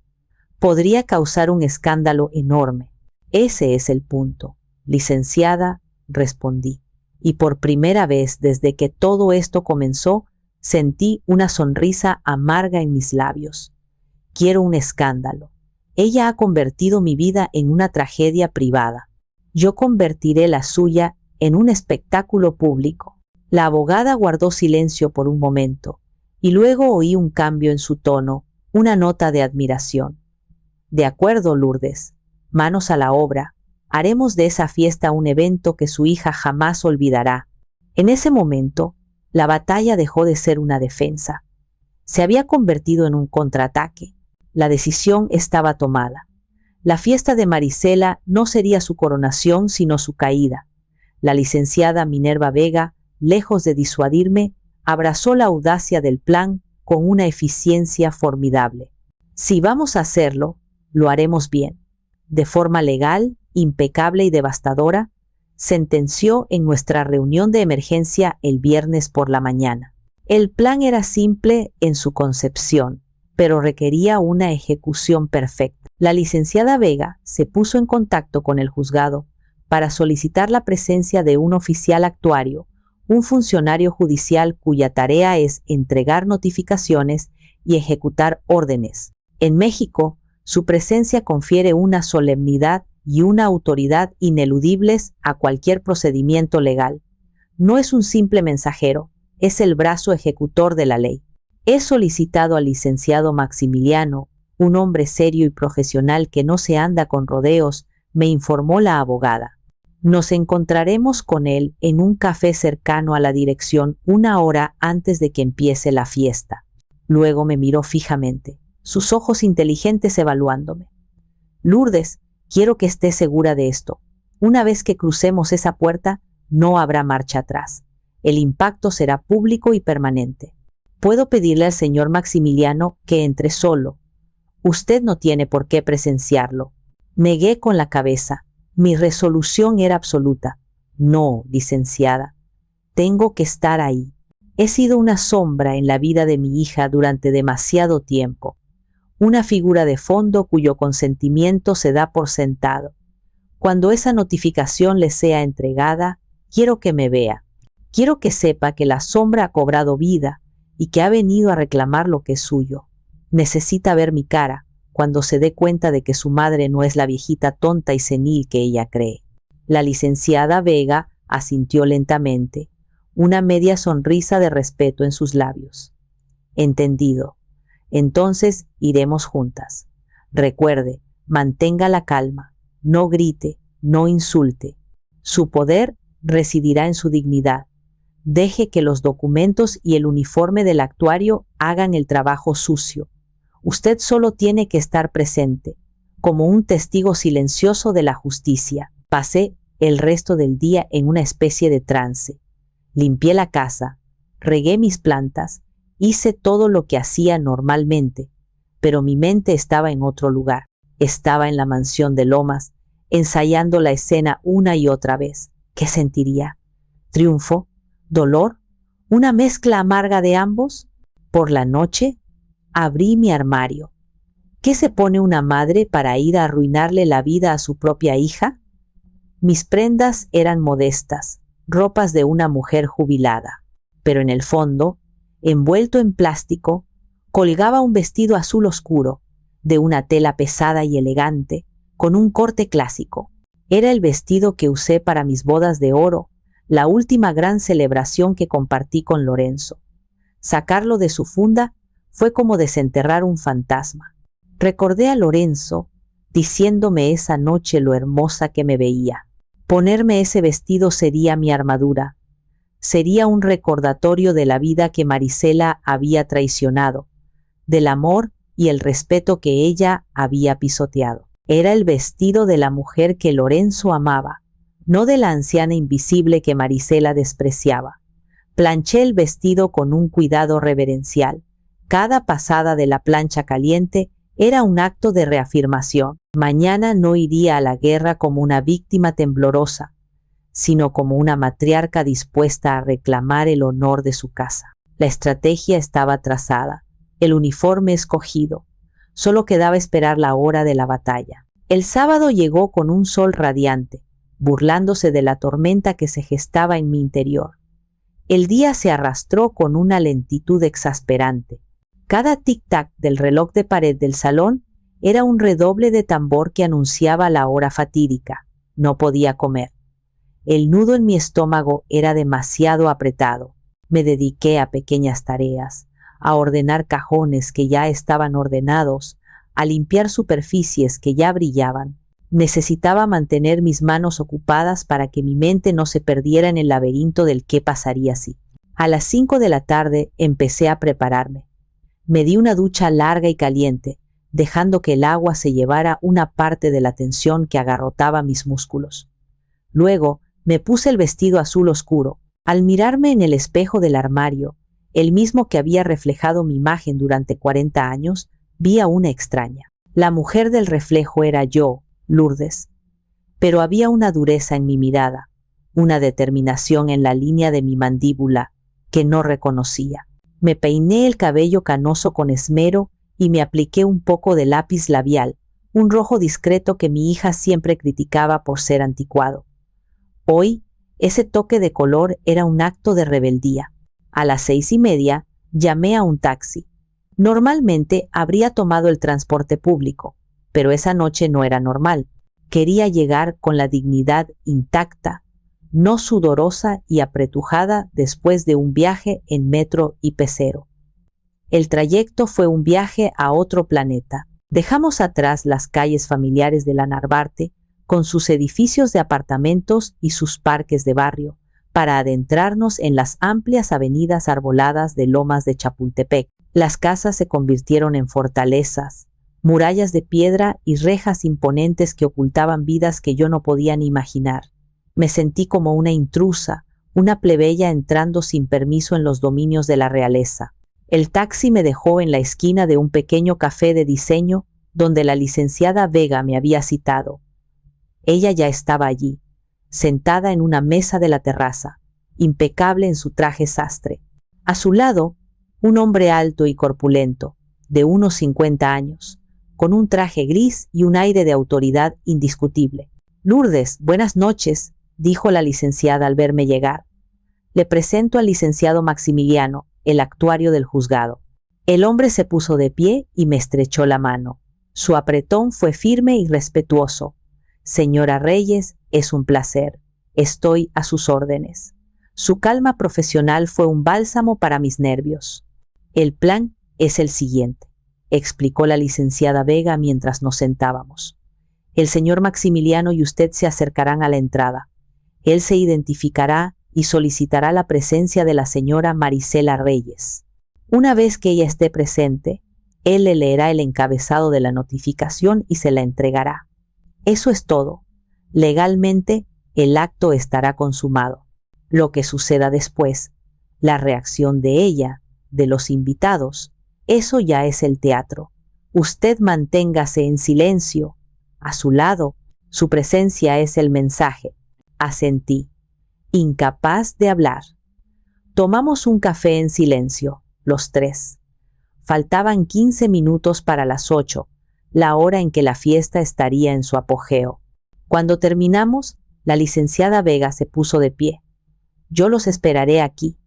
«Podría causar un escándalo enorme». «Ese es el punto, licenciada», respondí. Y por primera vez desde que todo esto comenzó, sentí una sonrisa amarga en mis labios. «Quiero un escándalo. Ella ha convertido mi vida en una tragedia privada. Yo convertiré la suya en un espectáculo público». La abogada guardó silencio por un momento, y luego oí un cambio en su tono, una nota de admiración. «De acuerdo, Lourdes. Manos a la obra. Haremos de esa fiesta un evento que su hija jamás olvidará». En ese momento, la batalla dejó de ser una defensa. Se había convertido en un contraataque. La decisión estaba tomada. La fiesta de Marisela no sería su coronación, sino su caída. La licenciada Minerva Vega, lejos de disuadirme, abrazó la audacia del plan con una eficiencia formidable. «Si vamos a hacerlo, lo haremos bien, de forma legal, impecable y devastadora», sentenció en nuestra reunión de emergencia el viernes por la mañana. El plan era simple en su concepción, pero requería una ejecución perfecta. La licenciada Vega se puso en contacto con el juzgado para solicitar la presencia de un oficial actuario, un funcionario judicial cuya tarea es entregar notificaciones y ejecutar órdenes. En México, su presencia confiere una solemnidad y una autoridad ineludibles a cualquier procedimiento legal. No es un simple mensajero, es el brazo ejecutor de la ley. He solicitado al licenciado Maximiliano, un hombre serio y profesional que no se anda con rodeos, me informó la abogada. Nos encontraremos con él en un café cercano a la dirección 1 hora antes de que empiece la fiesta. Luego me miró fijamente, sus ojos inteligentes evaluándome. Lourdes, quiero que estés segura de esto. Una vez que crucemos esa puerta, no habrá marcha atrás. El impacto será público y permanente. Puedo pedirle al señor Maximiliano que entre solo. Usted no tiene por qué presenciarlo. Negué con la cabeza. Mi resolución era absoluta. No, licenciada. Tengo que estar ahí. He sido una sombra en la vida de mi hija durante demasiado tiempo. Una figura de fondo cuyo consentimiento se da por sentado. Cuando esa notificación le sea entregada, quiero que me vea. Quiero que sepa que la sombra ha cobrado vida y que ha venido a reclamar lo que es suyo. Necesita ver mi cara cuando se dé cuenta de que su madre no es la viejita tonta y senil que ella cree. La licenciada Vega asintió lentamente, una media sonrisa de respeto en sus labios. Entendido. Entonces iremos juntas. Recuerde, mantenga la calma, no grite, no insulte. Su poder residirá en su dignidad. Deje que los documentos y el uniforme del actuario hagan el trabajo sucio. Usted solo tiene que estar presente, como un testigo silencioso de la justicia. Pasé el resto del día en una especie de trance. Limpié la casa, regué mis plantas, hice todo lo que hacía normalmente, pero mi mente estaba en otro lugar. Estaba en la mansión de Lomas, ensayando la escena una y otra vez. ¿Qué sentiría? ¿Triunfo? ¿Dolor? ¿Una mezcla amarga de ambos? Por la noche, abrí mi armario. ¿Qué se pone una madre para ir a arruinarle la vida a su propia hija? Mis prendas eran modestas, ropas de una mujer jubilada, pero en el fondo, envuelto en plástico, colgaba un vestido azul oscuro, de una tela pesada y elegante, con un corte clásico. Era el vestido que usé para mis bodas de oro, la última gran celebración que compartí con Lorenzo. Sacarlo de su funda fue como desenterrar un fantasma. Recordé a Lorenzo diciéndome esa noche lo hermosa que me veía. Ponerme ese vestido sería mi armadura. Sería un recordatorio de la vida que Marisela había traicionado, del amor y el respeto que ella había pisoteado. Era el vestido de la mujer que Lorenzo amaba, no de la anciana invisible que Marisela despreciaba. Planché el vestido con un cuidado reverencial. Cada pasada de la plancha caliente era un acto de reafirmación. Mañana no iría a la guerra como una víctima temblorosa, sino como una matriarca dispuesta a reclamar el honor de su casa. La estrategia estaba trazada, el uniforme escogido. Solo quedaba esperar la hora de la batalla. El sábado llegó con un sol radiante, burlándose de la tormenta que se gestaba en mi interior. El día se arrastró con una lentitud exasperante. Cada tic-tac del reloj de pared del salón era un redoble de tambor que anunciaba la hora fatídica. No podía comer. El nudo en mi estómago era demasiado apretado. Me dediqué a pequeñas tareas, a ordenar cajones que ya estaban ordenados, a limpiar superficies que ya brillaban. Necesitaba mantener mis manos ocupadas para que mi mente no se perdiera en el laberinto del qué pasaría si. A las 5 de la tarde empecé a prepararme. Me di una ducha larga y caliente, dejando que el agua se llevara una parte de la tensión que agarrotaba mis músculos. Luego me puse el vestido azul oscuro. Al mirarme en el espejo del armario, el mismo que había reflejado mi imagen durante 40 años, vi a una extraña. La mujer del reflejo era yo, Lourdes. Pero había una dureza en mi mirada, una determinación en la línea de mi mandíbula que no reconocía. Me peiné el cabello canoso con esmero y me apliqué un poco de lápiz labial, un rojo discreto que mi hija siempre criticaba por ser anticuado. Hoy, ese toque de color era un acto de rebeldía. A las 6:30 llamé a un taxi. Normalmente habría tomado el transporte público, pero esa noche no era normal. Quería llegar con la dignidad intacta, no sudorosa y apretujada después de un viaje en metro y pecero. El trayecto fue un viaje a otro planeta. Dejamos atrás las calles familiares de la Narvarte, con sus edificios de apartamentos y sus parques de barrio, para adentrarnos en las amplias avenidas arboladas de Lomas de Chapultepec. Las casas se convirtieron en fortalezas, murallas de piedra y rejas imponentes que ocultaban vidas que yo no podía ni imaginar. Me sentí como una intrusa, una plebeya entrando sin permiso en los dominios de la realeza. El taxi me dejó en la esquina de un pequeño café de diseño donde la licenciada Vega me había citado. Ella ya estaba allí, sentada en una mesa de la terraza, impecable en su traje sastre. A su lado, un hombre alto y corpulento, de unos 50 años, con un traje gris y un aire de autoridad indiscutible. «Lourdes, buenas noches», dijo la licenciada al verme llegar. «Le presento al licenciado Maximiliano, el actuario del juzgado». El hombre se puso de pie y me estrechó la mano. Su apretón fue firme y respetuoso. «Señora Reyes, es un placer. Estoy a sus órdenes». Su calma profesional fue un bálsamo para mis nervios. «El plan es el siguiente», explicó la licenciada Vega mientras nos sentábamos. «El señor Maximiliano y usted se acercarán a la entrada. Él se identificará y solicitará la presencia de la señora Marisela Reyes. Una vez que ella esté presente, él le leerá el encabezado de la notificación y se la entregará. Eso es todo. Legalmente, el acto estará consumado. Lo que suceda después, la reacción de ella, de los invitados, eso ya es el teatro. Usted manténgase en silencio. A su lado, su presencia es el mensaje». Asentí, incapaz de hablar. Tomamos un café en silencio, los tres. Faltaban 15 minutos para las 8, la hora en que la fiesta estaría en su apogeo. Cuando terminamos, la licenciada Vega se puso de pie. «Yo los esperaré aquí.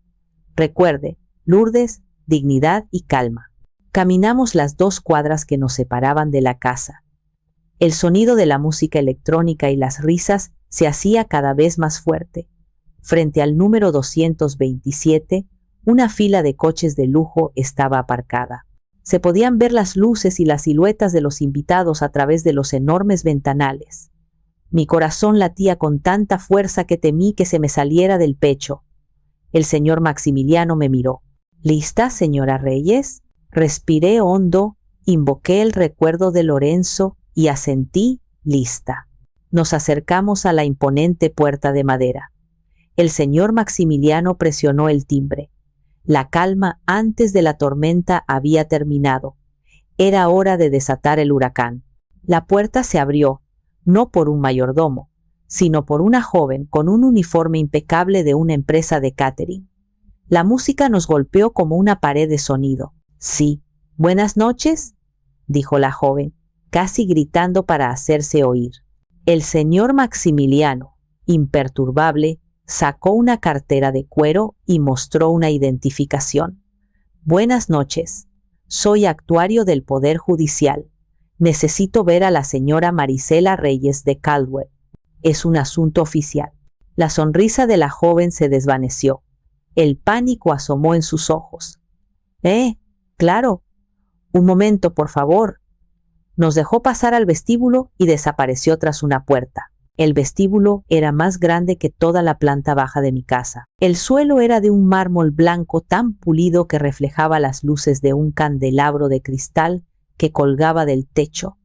Recuerde, Lourdes, dignidad y calma». Caminamos las 2 cuadras que nos separaban de la casa. El sonido de la música electrónica y las risas se hacía cada vez más fuerte. Frente al número 227, una fila de coches de lujo estaba aparcada. Se podían ver las luces y las siluetas de los invitados a través de los enormes ventanales. Mi corazón latía con tanta fuerza que temí que se me saliera del pecho. El señor Maximiliano me miró. «¿Lista, señora Reyes?». Respiré hondo, invoqué el recuerdo de Lorenzo y asentí, lista. Nos acercamos a la imponente puerta de madera. El señor Maximiliano presionó el timbre. La calma antes de la tormenta había terminado. Era hora de desatar el huracán. La puerta se abrió, no por un mayordomo, sino por una joven con un uniforme impecable de una empresa de catering. La música nos golpeó como una pared de sonido. «Sí, buenas noches», dijo la joven, casi gritando para hacerse oír. El señor Maximiliano, imperturbable, sacó una cartera de cuero y mostró una identificación. «Buenas noches. Soy actuario del Poder Judicial. Necesito ver a la señora Marisela Reyes de Caldwell. Es un asunto oficial». La sonrisa de la joven se desvaneció. El pánico asomó en sus ojos. Claro. Un momento, por favor». Nos dejó pasar al vestíbulo y desapareció tras una puerta. El vestíbulo era más grande que toda la planta baja de mi casa. El suelo era de un mármol blanco tan pulido que reflejaba las luces de un candelabro de cristal que colgaba del techo,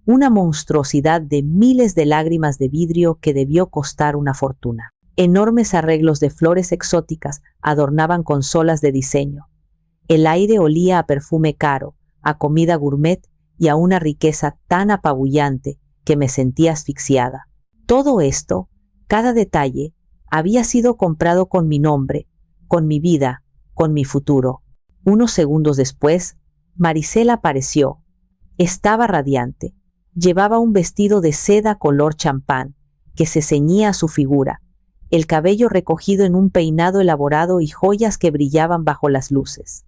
una monstruosidad de miles de lágrimas de vidrio que debió costar una fortuna. Enormes arreglos de flores exóticas adornaban consolas de diseño. El aire olía a perfume caro, a comida gourmet y a una riqueza tan apabullante que me sentía asfixiada. Todo esto, cada detalle, había sido comprado con mi nombre, con mi vida, con mi futuro. Unos segundos después, Marisela apareció. Estaba radiante. Llevaba un vestido de seda color champán, que se ceñía a su figura, el cabello recogido en un peinado elaborado y joyas que brillaban bajo las luces.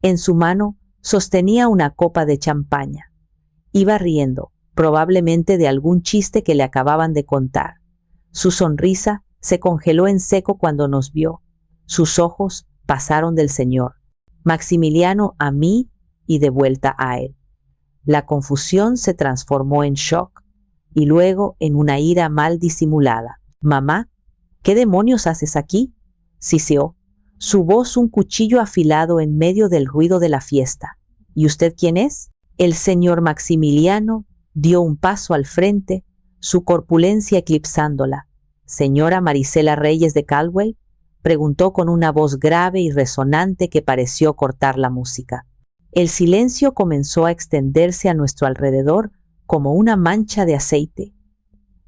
En su mano sostenía una copa de champaña. Iba riendo, probablemente de algún chiste que le acababan de contar. Su sonrisa se congeló en seco cuando nos vio. Sus ojos pasaron del señor Maximiliano a mí y de vuelta a él. La confusión se transformó en shock y luego en una ira mal disimulada. «Mamá, ¿qué demonios haces aquí?», siseó, su voz un cuchillo afilado en medio del ruido de la fiesta. «¿Y usted quién es?». El señor Maximiliano dio un paso al frente, su corpulencia eclipsándola. «¿Señora Marisela Reyes de Caldwell?», preguntó con una voz grave y resonante que pareció cortar la música. El silencio comenzó a extenderse a nuestro alrededor como una mancha de aceite.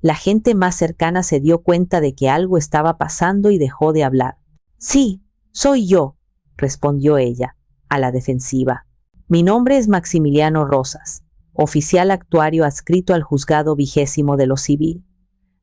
La gente más cercana se dio cuenta de que algo estaba pasando y dejó de hablar. «Sí, soy yo», respondió ella, a la defensiva. «Mi nombre es Maximiliano Rosas, oficial actuario adscrito al juzgado 20 de lo civil.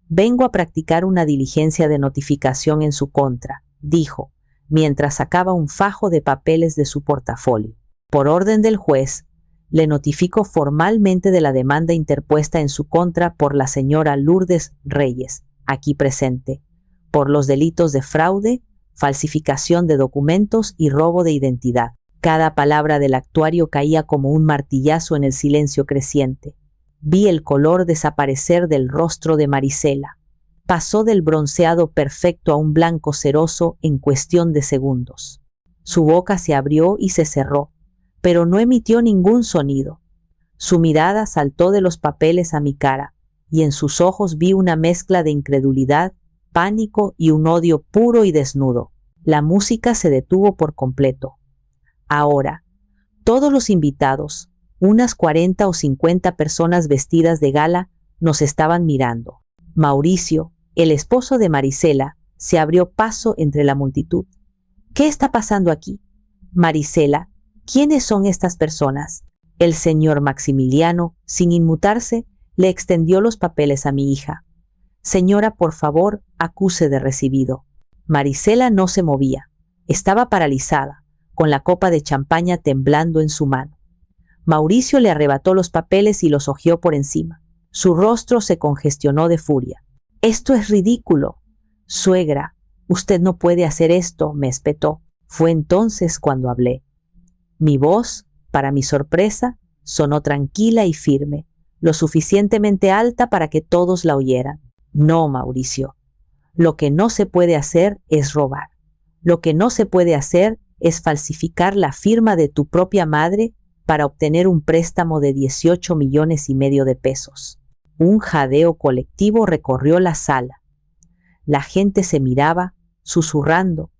Vengo a practicar una diligencia de notificación en su contra», dijo, mientras sacaba un fajo de papeles de su portafolio. «Por orden del juez, le notifico formalmente de la demanda interpuesta en su contra por la señora Lourdes Reyes, aquí presente, por los delitos de fraude, falsificación de documentos y robo de identidad». Cada palabra del actuario caía como un martillazo en el silencio creciente. Vi el color desaparecer del rostro de Marisela. Pasó del bronceado perfecto a un blanco ceroso en cuestión de segundos. Su boca se abrió y se cerró, pero no emitió ningún sonido. Su mirada saltó de los papeles a mi cara, y en sus ojos vi una mezcla de incredulidad, pánico y un odio puro y desnudo. La música se detuvo por completo. Ahora, todos los invitados, unas 40 o 50 personas vestidas de gala, nos estaban mirando. Mauricio, el esposo de Marisela, se abrió paso entre la multitud. «¿Qué está pasando aquí?». «Marisela, ¿quiénes son estas personas?». El señor Maximiliano, sin inmutarse, le extendió los papeles a mi hija. «Señora, por favor, acuse de recibido». Marisela no se movía, estaba paralizada, con la copa de champaña temblando en su mano. Mauricio le arrebató los papeles y los hojeó por encima. Su rostro se congestionó de furia. «Esto es ridículo. Suegra, usted no puede hacer esto», me espetó. Fue entonces cuando hablé. Mi voz, para mi sorpresa, sonó tranquila y firme, lo suficientemente alta para que todos la oyeran. «No, Mauricio. Lo que no se puede hacer es robar. Lo que no se puede hacer es falsificar la firma de tu propia madre para obtener un préstamo de 18,5 millones de pesos». Un jadeo colectivo recorrió la sala. La gente se miraba, susurrando.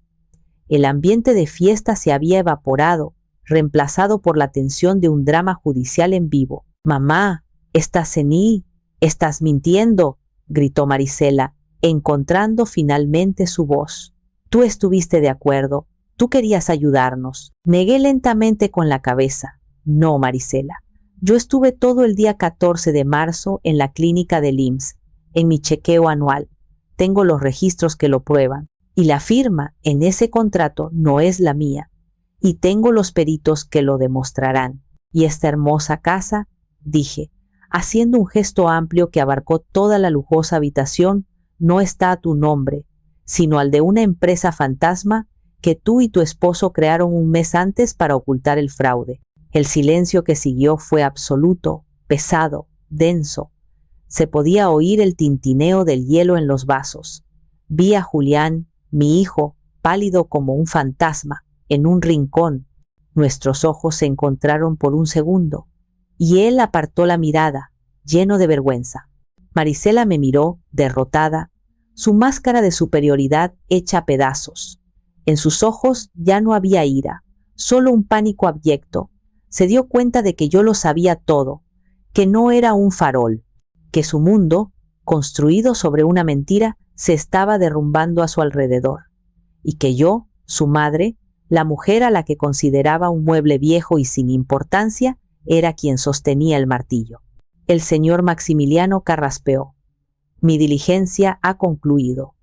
El ambiente de fiesta se había evaporado, reemplazado por la tensión de un drama judicial en vivo. «Mamá, estás senil, estás mintiendo», gritó Marisela, encontrando finalmente su voz. «Tú estuviste de acuerdo. Tú querías ayudarnos». Negué lentamente con la cabeza. «No, Marisela. Yo estuve todo el día 14 de marzo en la clínica del IMSS, en mi chequeo anual. Tengo los registros que lo prueban. Y la firma en ese contrato no es la mía. Y tengo los peritos que lo demostrarán. Y esta hermosa casa», dije, haciendo un gesto amplio que abarcó toda la lujosa habitación, «no está a tu nombre, sino al de una empresa fantasma que tú y tu esposo crearon un mes antes para ocultar el fraude». El silencio que siguió fue absoluto, pesado, denso. Se podía oír el tintineo del hielo en los vasos. Vi a Julián, mi hijo, pálido como un fantasma, en un rincón. Nuestros ojos se encontraron por un segundo, y él apartó la mirada, lleno de vergüenza. Marisela me miró, derrotada, su máscara de superioridad hecha a pedazos. En sus ojos ya no había ira, solo un pánico abyecto. Se dio cuenta de que yo lo sabía todo, que no era un farol, que su mundo, construido sobre una mentira, se estaba derrumbando a su alrededor, y que yo, su madre, la mujer a la que consideraba un mueble viejo y sin importancia, era quien sostenía el martillo. El señor Maximiliano carraspeó. «Mi diligencia ha concluido»,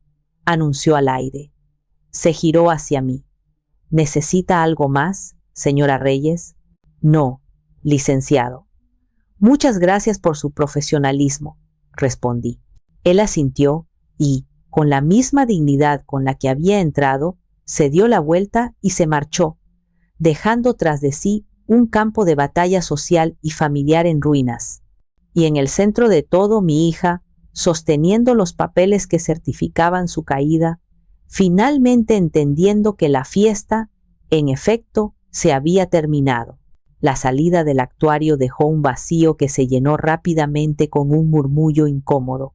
anunció al aire. Se giró hacia mí. «¿Necesita algo más, señora Reyes?». «No, licenciado». «Muchas gracias por su profesionalismo», respondí. Él asintió y, con la misma dignidad con la que había entrado, se dio la vuelta y se marchó, dejando tras de sí un campo de batalla social y familiar en ruinas. Y en el centro de todo mi hija, sosteniendo los papeles que certificaban su caída, finalmente entendiendo que la fiesta, en efecto, se había terminado. La salida del actuario dejó un vacío que se llenó rápidamente con un murmullo incómodo.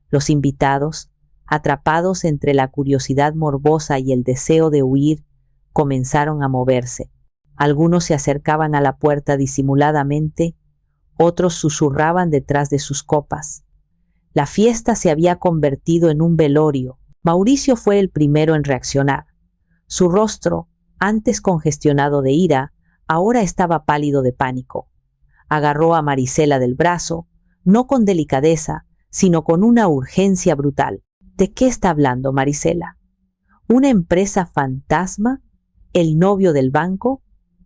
Los invitados, atrapados entre la curiosidad morbosa y el deseo de huir, comenzaron a moverse. Algunos se acercaban a la puerta disimuladamente, otros susurraban detrás de sus copas. La fiesta se había convertido en un velorio. Mauricio fue el primero en reaccionar. Su rostro, antes congestionado de ira, ahora estaba pálido de pánico. Agarró a Marisela del brazo, no con delicadeza, sino con una urgencia brutal. ¿De qué está hablando Marisela? ¿Una empresa fantasma? ¿El novio del banco?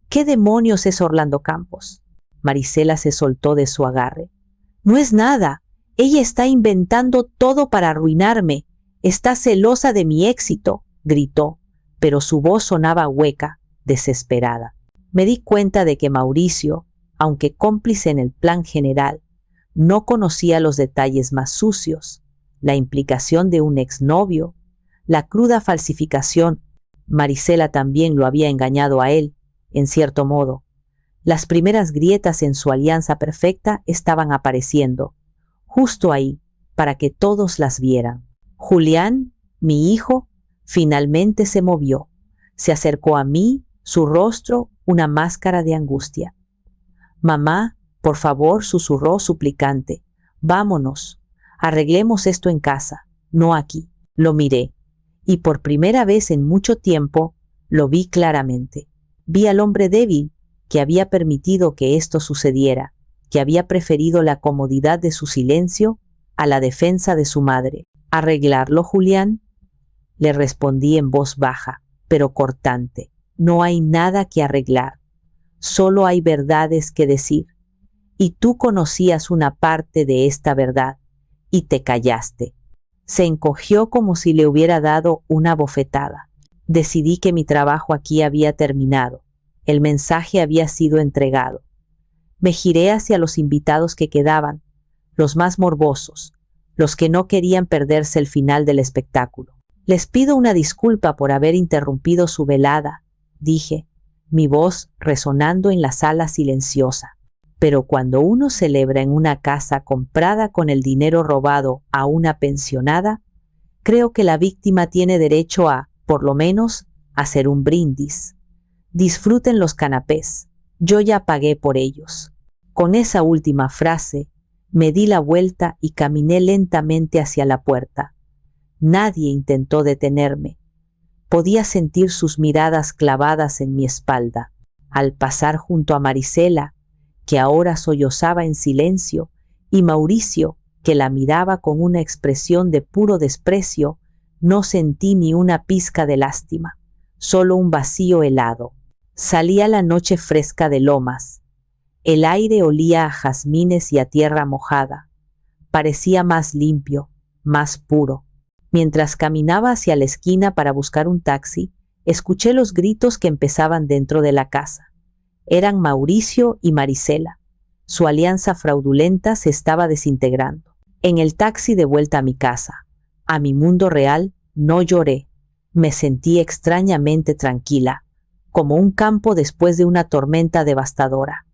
¿Qué demonios es Orlando Campos? Marisela se soltó de su agarre. No es nada. Ella está inventando todo para arruinarme. Está celosa de mi éxito, gritó, pero su voz sonaba hueca, desesperada. Me di cuenta de que Mauricio, aunque cómplice en el plan general, no conocía los detalles más sucios, la implicación de un exnovio, la cruda falsificación. Marisela también lo había engañado a él, en cierto modo. Las primeras grietas en su alianza perfecta estaban apareciendo, justo ahí, para que todos las vieran. Julián, mi hijo, finalmente se movió. Se acercó a mí, su rostro una máscara de angustia. Mamá, por favor, susurró suplicante. Vámonos, arreglemos esto en casa, no aquí. Lo miré, y por primera vez en mucho tiempo lo vi claramente. Vi al hombre débil que había permitido que esto sucediera, que había preferido la comodidad de su silencio a la defensa de su madre. ¿Arreglarlo, Julián? Le respondí en voz baja, pero cortante. No hay nada que arreglar, solo hay verdades que decir. Y tú conocías una parte de esta verdad, y te callaste. Se encogió como si le hubiera dado una bofetada. Decidí que mi trabajo aquí había terminado. El mensaje había sido entregado. Me giré hacia los invitados que quedaban, los más morbosos, los que no querían perderse el final del espectáculo. Les pido una disculpa por haber interrumpido su velada, dije, mi voz resonando en la sala silenciosa. Pero cuando uno celebra en una casa comprada con el dinero robado a una pensionada, creo que la víctima tiene derecho a, por lo menos, hacer un brindis. Disfruten los canapés, yo ya pagué por ellos. Con esa última frase, me di la vuelta y caminé lentamente hacia la puerta. Nadie intentó detenerme. Podía sentir sus miradas clavadas en mi espalda. Al pasar junto a Marisela, que ahora sollozaba en silencio, y Mauricio, que la miraba con una expresión de puro desprecio, no sentí ni una pizca de lástima, solo un vacío helado. Salía la noche fresca de Lomas. El aire olía a jazmines y a tierra mojada. Parecía más limpio, más puro. Mientras caminaba hacia la esquina para buscar un taxi, escuché los gritos que empezaban dentro de la casa. Eran Mauricio y Marisela. Su alianza fraudulenta se estaba desintegrando. En el taxi de vuelta a mi casa, a mi mundo real, no lloré. Me sentí extrañamente tranquila, como un campo después de una tormenta devastadora.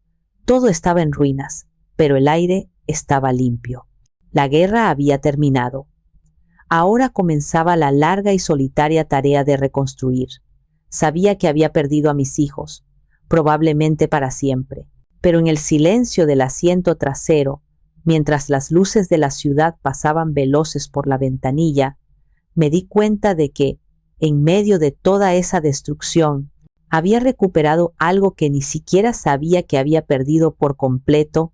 Todo estaba en ruinas, pero el aire estaba limpio. La guerra había terminado. Ahora comenzaba la larga y solitaria tarea de reconstruir. Sabía que había perdido a mis hijos, probablemente para siempre, pero en el silencio del asiento trasero, mientras las luces de la ciudad pasaban veloces por la ventanilla, me di cuenta de que, en medio de toda esa destrucción, había recuperado algo que ni siquiera sabía que había perdido por completo: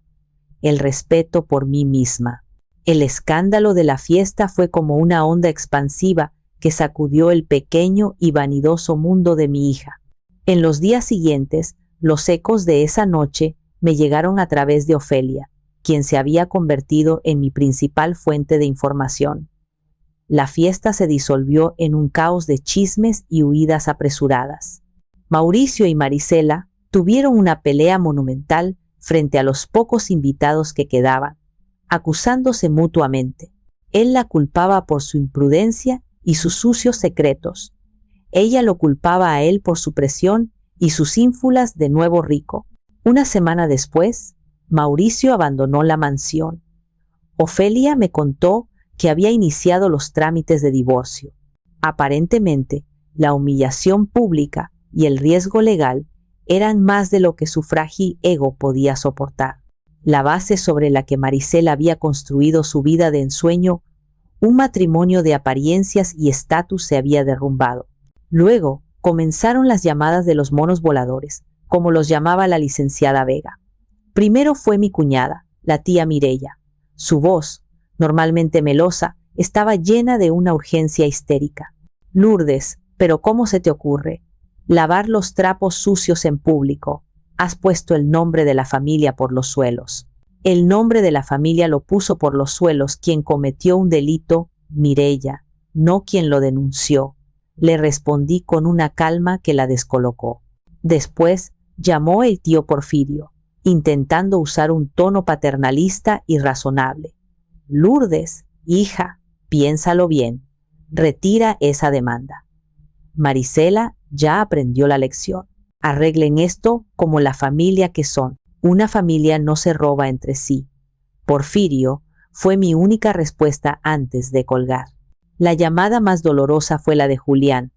el respeto por mí misma. El escándalo de la fiesta fue como una onda expansiva que sacudió el pequeño y vanidoso mundo de mi hija. En los días siguientes, los ecos de esa noche me llegaron a través de Ofelia, quien se había convertido en mi principal fuente de información. La fiesta se disolvió en un caos de chismes y huidas apresuradas. Mauricio y Marisela, Tuvieron una pelea monumental frente a los pocos invitados que quedaban, acusándose mutuamente. Él la culpaba por su imprudencia y sus sucios secretos. Ella lo culpaba a él por su presión y sus ínfulas de nuevo rico. Una semana después, Mauricio abandonó la mansión. Ofelia me contó que había iniciado los trámites de divorcio. Aparentemente, la humillación pública y el riesgo legal eran más de lo que su frágil ego podía soportar. La base sobre la que Marisela había construido su vida de ensueño, un matrimonio de apariencias y estatus, se había derrumbado. Luego comenzaron las llamadas de los monos voladores, como los llamaba la licenciada Vega. Primero fue mi cuñada, la tía Mireya. Su voz, normalmente melosa, estaba llena de una urgencia histérica. Lourdes, ¿pero cómo se te ocurre? Lavar los trapos sucios en público. Has puesto el nombre de la familia por los suelos. El nombre de la familia lo puso por los suelos quien cometió un delito, Mireya, no quien lo denunció. Le respondí con una calma que la descolocó. Después llamó el tío Porfirio, intentando usar un tono paternalista y razonable. Lourdes, hija, piénsalo bien. Retira esa demanda. Marisela ya aprendió la lección. Arreglen esto como la familia que son. Una familia no se roba entre sí. Porfirio fue mi única respuesta antes de colgar. La llamada más dolorosa fue la de Julián.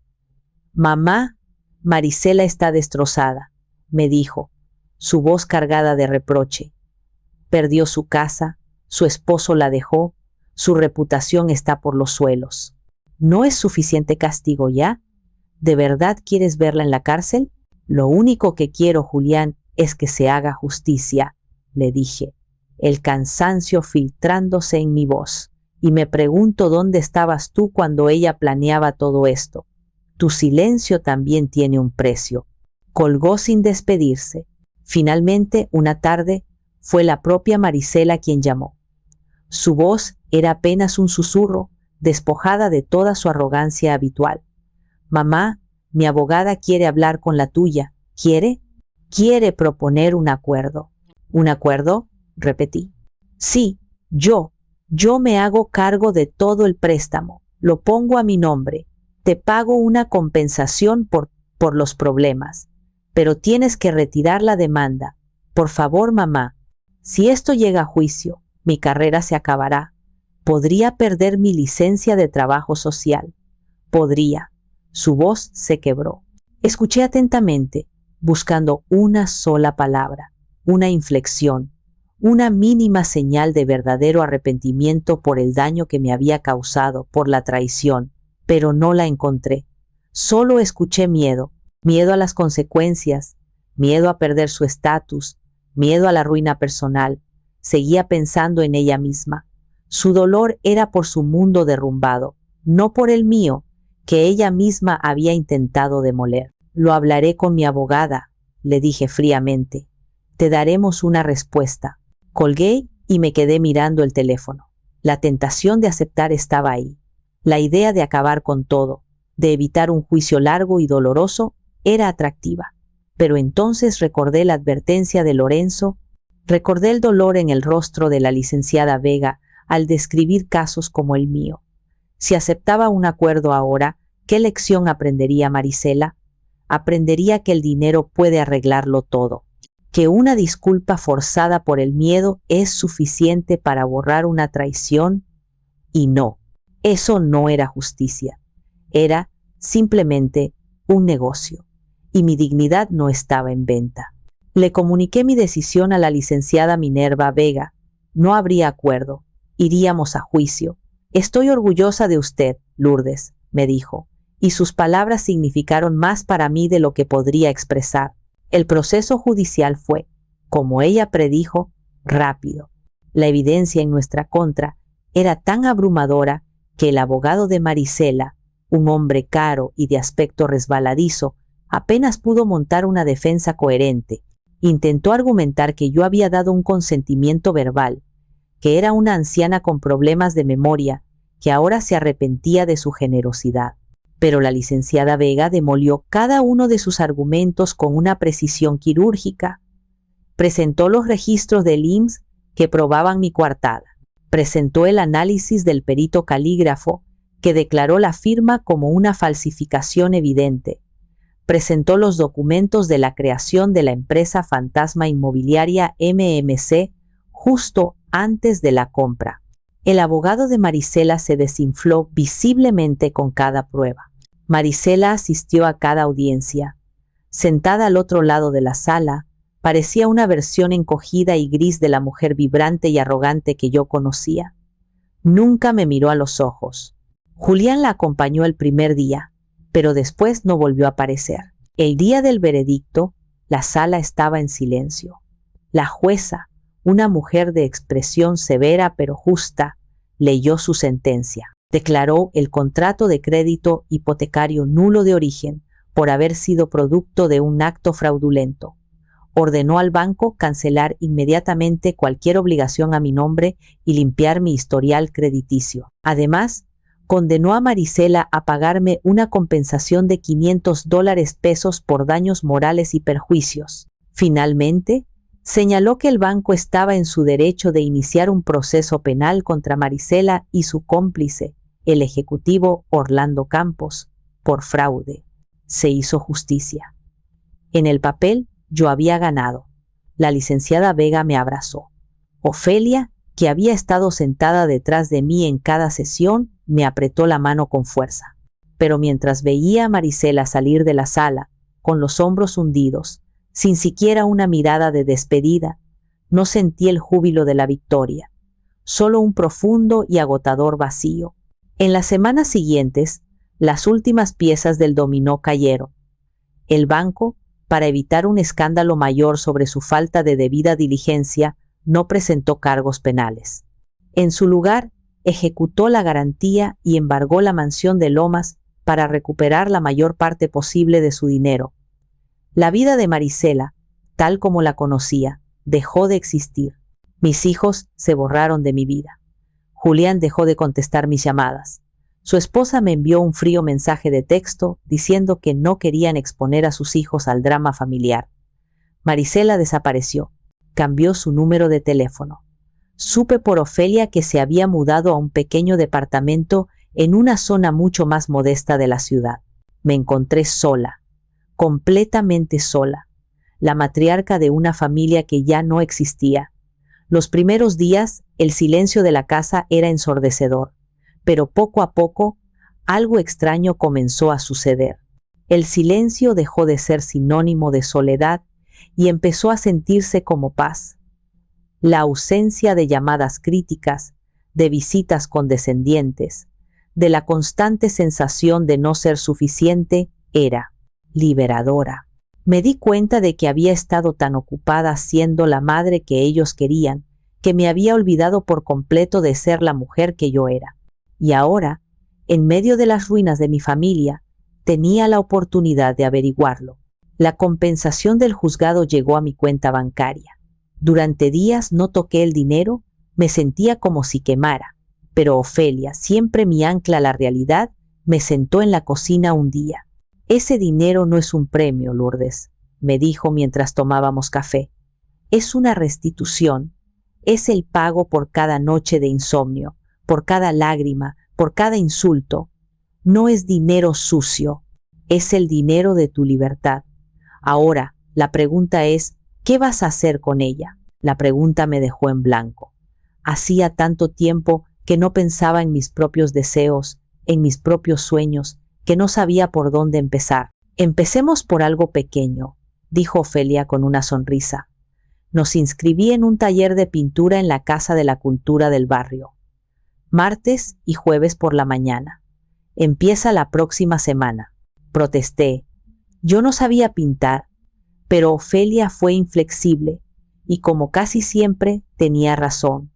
Mamá, Marisela está destrozada, me dijo, su voz cargada de reproche. Perdió su casa, su esposo la dejó, su reputación está por los suelos. ¿No es suficiente castigo ya? ¿De verdad quieres verla en la cárcel? Lo único que quiero, Julián, es que se haga justicia, le dije, el cansancio filtrándose en mi voz. Y me pregunto dónde estabas tú cuando ella planeaba todo esto. Tu silencio también tiene un precio. Colgó sin despedirse. Finalmente, una tarde, fue la propia Marisela quien llamó. Su voz era apenas un susurro, despojada de toda su arrogancia habitual. Mamá, mi abogada quiere hablar con la tuya. ¿Quiere? Quiere proponer un acuerdo. ¿Un acuerdo? Repetí. Sí, yo me hago cargo de todo el préstamo. Lo pongo a mi nombre. Te pago una compensación por los problemas. Pero tienes que retirar la demanda. Por favor, mamá. Si esto llega a juicio, mi carrera se acabará. Podría perder mi licencia de trabajo social. Podría. Su voz se quebró. Escuché atentamente, buscando una sola palabra, una inflexión, una mínima señal de verdadero arrepentimiento por el daño que me había causado, por la traición, pero no la encontré. Solo escuché miedo, miedo a las consecuencias, miedo a perder su estatus, miedo a la ruina personal. Seguía pensando en ella misma. Su dolor era por su mundo derrumbado, no por el mío, que ella misma había intentado demoler. Lo hablaré con mi abogada, le dije fríamente. Te daremos una respuesta. Colgué y me quedé mirando el teléfono. La tentación de aceptar estaba ahí. La idea de acabar con todo, de evitar un juicio largo y doloroso, era atractiva. Pero entonces recordé la advertencia de Lorenzo, recordé el dolor en el rostro de la licenciada Vega al describir casos como el mío. Si aceptaba un acuerdo ahora, ¿qué lección aprendería Marisela? Aprendería que el dinero puede arreglarlo todo, que una disculpa forzada por el miedo es suficiente para borrar una traición, y no, eso no era justicia, era simplemente un negocio, y mi dignidad no estaba en venta. Le comuniqué mi decisión a la licenciada Minerva Vega. No habría acuerdo, iríamos a juicio. Estoy orgullosa de usted, Lourdes, me dijo, y sus palabras significaron más para mí de lo que podría expresar. El proceso judicial fue, como ella predijo, rápido. La evidencia en nuestra contra era tan abrumadora que el abogado de Marisela, un hombre caro y de aspecto resbaladizo, apenas pudo montar una defensa coherente. Intentó argumentar que yo había dado un consentimiento verbal, que era una anciana con problemas de memoria, que ahora se arrepentía de su generosidad, Pero la licenciada Vega demolió cada uno de sus argumentos con una precisión quirúrgica. Presentó los registros del IMSS que probaban mi coartada. Presentó el análisis del perito calígrafo que declaró la firma como una falsificación evidente. Presentó los documentos de la creación de la empresa fantasma inmobiliaria MMC justo antes de la compra. El abogado de Marisela se desinfló visiblemente con cada prueba. Marisela asistió a cada audiencia. Sentada al otro lado de la sala, parecía una versión encogida y gris de la mujer vibrante y arrogante que yo conocía. Nunca me miró a los ojos. Julián la acompañó el primer día, pero después no volvió a aparecer. El día del veredicto, la sala estaba en silencio. La jueza, una mujer de expresión severa pero justa, leyó su sentencia. Declaró el contrato de crédito hipotecario nulo de origen por haber sido producto de un acto fraudulento. Ordenó al banco cancelar inmediatamente cualquier obligación a mi nombre y limpiar mi historial crediticio. Además, condenó a Marisela a pagarme una compensación de $500 por daños morales y perjuicios. Finalmente, señaló que el banco estaba en su derecho de iniciar un proceso penal contra Marisela y su cómplice, el ejecutivo Orlando Campos, por fraude. Se hizo justicia. En el papel, yo había ganado. La licenciada Vega me abrazó. Ofelia, que había estado sentada detrás de mí en cada sesión, me apretó la mano con fuerza. Pero mientras veía a Marisela salir de la sala, con los hombros hundidos, sin siquiera una mirada de despedida, no sentí el júbilo de la victoria, solo un profundo y agotador vacío. En las semanas siguientes, las últimas piezas del dominó cayeron. El banco, para evitar un escándalo mayor sobre su falta de debida diligencia, no presentó cargos penales. En su lugar, ejecutó la garantía y embargó la mansión de Lomas para recuperar la mayor parte posible de su dinero. La vida de Marisela, tal como la conocía, dejó de existir. Mis hijos se borraron de mi vida. Julián dejó de contestar mis llamadas. Su esposa me envió un frío mensaje de texto diciendo que no querían exponer a sus hijos al drama familiar. Marisela desapareció. Cambió su número de teléfono. Supe por Ofelia que se había mudado a un pequeño departamento en una zona mucho más modesta de la ciudad. Me encontré sola, completamente sola, la matriarca de una familia que ya no existía. Los primeros días, el silencio de la casa era ensordecedor, pero poco a poco, algo extraño comenzó a suceder. El silencio dejó de ser sinónimo de soledad y empezó a sentirse como paz. La ausencia de llamadas críticas, de visitas condescendientes, de la constante sensación de no ser suficiente, era liberadora. Me di cuenta de que había estado tan ocupada siendo la madre que ellos querían, que me había olvidado por completo de ser la mujer que yo era. Y ahora, en medio de las ruinas de mi familia, tenía la oportunidad de averiguarlo. La compensación del juzgado llegó a mi cuenta bancaria. Durante días no toqué el dinero, me sentía como si quemara, pero Ofelia, siempre mi ancla a la realidad, me sentó en la cocina un día. Ese dinero no es un premio, Lourdes, me dijo mientras tomábamos café. Es una restitución, es el pago por cada noche de insomnio, por cada lágrima, por cada insulto. No es dinero sucio, es el dinero de tu libertad. Ahora, la pregunta es, ¿qué vas a hacer con ella? La pregunta me dejó en blanco. Hacía tanto tiempo que no pensaba en mis propios deseos, en mis propios sueños, que no sabía por dónde empezar. Empecemos por algo pequeño, dijo Ofelia con una sonrisa. Nos inscribí en un taller de pintura en la Casa de la Cultura del barrio. Martes y jueves por la mañana. Empieza la próxima semana. Protesté. Yo no sabía pintar, pero Ofelia fue inflexible y como casi siempre tenía razón.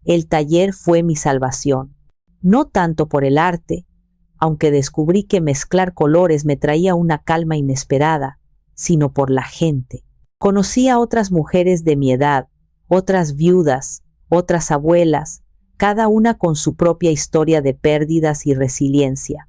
El taller fue mi salvación. No tanto por el arte, aunque descubrí que mezclar colores me traía una calma inesperada, sino por la gente. Conocí a otras mujeres de mi edad, otras viudas, otras abuelas, cada una con su propia historia de pérdidas y resiliencia.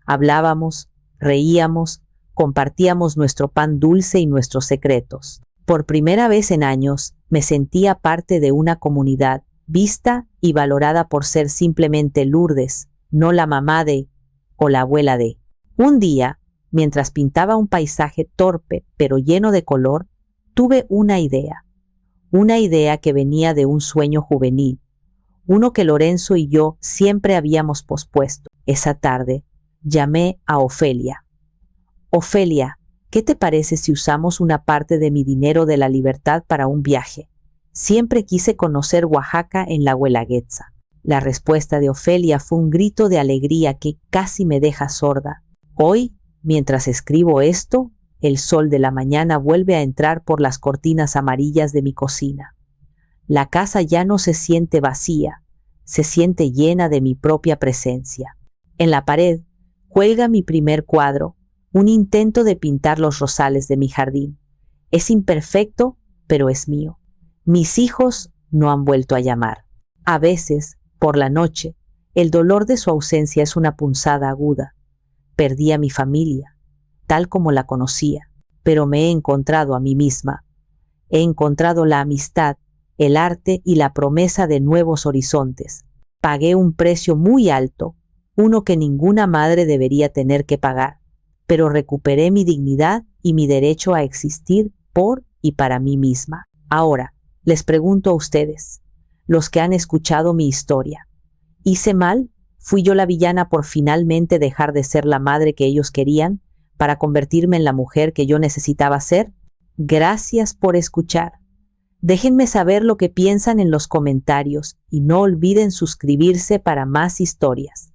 Hablábamos, reíamos, compartíamos nuestro pan dulce y nuestros secretos. Por primera vez en años, me sentía parte de una comunidad, vista y valorada por ser simplemente Lourdes, no la mamá de o la abuela de. Un día, mientras pintaba un paisaje torpe pero lleno de color, tuve una idea que venía de un sueño juvenil, uno que Lorenzo y yo siempre habíamos pospuesto. Esa tarde, llamé a Ofelia. Ofelia, ¿qué te parece si usamos una parte de mi dinero de la libertad para un viaje? Siempre quise conocer Oaxaca en la Guelaguetza. La respuesta de Ofelia fue un grito de alegría que casi me deja sorda. Hoy, mientras escribo esto, el sol de la mañana vuelve a entrar por las cortinas amarillas de mi cocina. La casa ya no se siente vacía, se siente llena de mi propia presencia. En la pared cuelga mi primer cuadro, un intento de pintar los rosales de mi jardín. Es imperfecto, pero es mío. Mis hijos no han vuelto a llamar. A veces, por la noche, el dolor de su ausencia es una punzada aguda. Perdí a mi familia, tal como la conocía, pero me he encontrado a mí misma. He encontrado la amistad, el arte y la promesa de nuevos horizontes. Pagué un precio muy alto, uno que ninguna madre debería tener que pagar, pero recuperé mi dignidad y mi derecho a existir por y para mí misma. Ahora, les pregunto a ustedes, los que han escuchado mi historia, ¿hice mal? ¿Fui yo la villana por finalmente dejar de ser la madre que ellos querían para convertirme en la mujer que yo necesitaba ser? Gracias por escuchar. Déjenme saber lo que piensan en los comentarios y no olviden suscribirse para más historias.